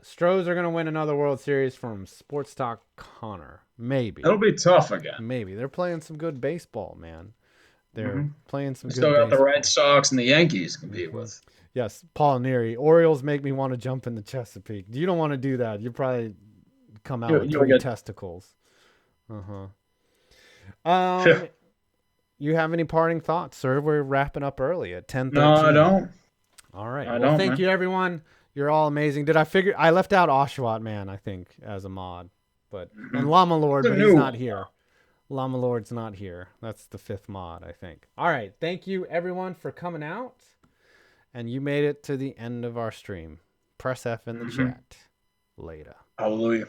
Stros are going to win another World Series from Sports Talk Connor. Maybe. It'll be tough again. Maybe. They're playing some good baseball, man. They're playing some good baseball. Still got the Red Sox and the Yankees to compete with. Yes, Paul Neary. Orioles make me want to jump into Chesapeake. You don't want to do that. You probably come out with 3 testicles. You have any parting thoughts, sir? We're wrapping up early at 10:13. No, I don't. All right. Well, thank you, everyone. You're all amazing. I left out Oshawott Man, I think, as a mod. But and Llama Lord, but he's not here. Llama Lord's not here. That's the 5th mod, I think. All right. Thank you, everyone, for coming out. And you made it to the end of our stream. Press F in the chat. Later. Hallelujah.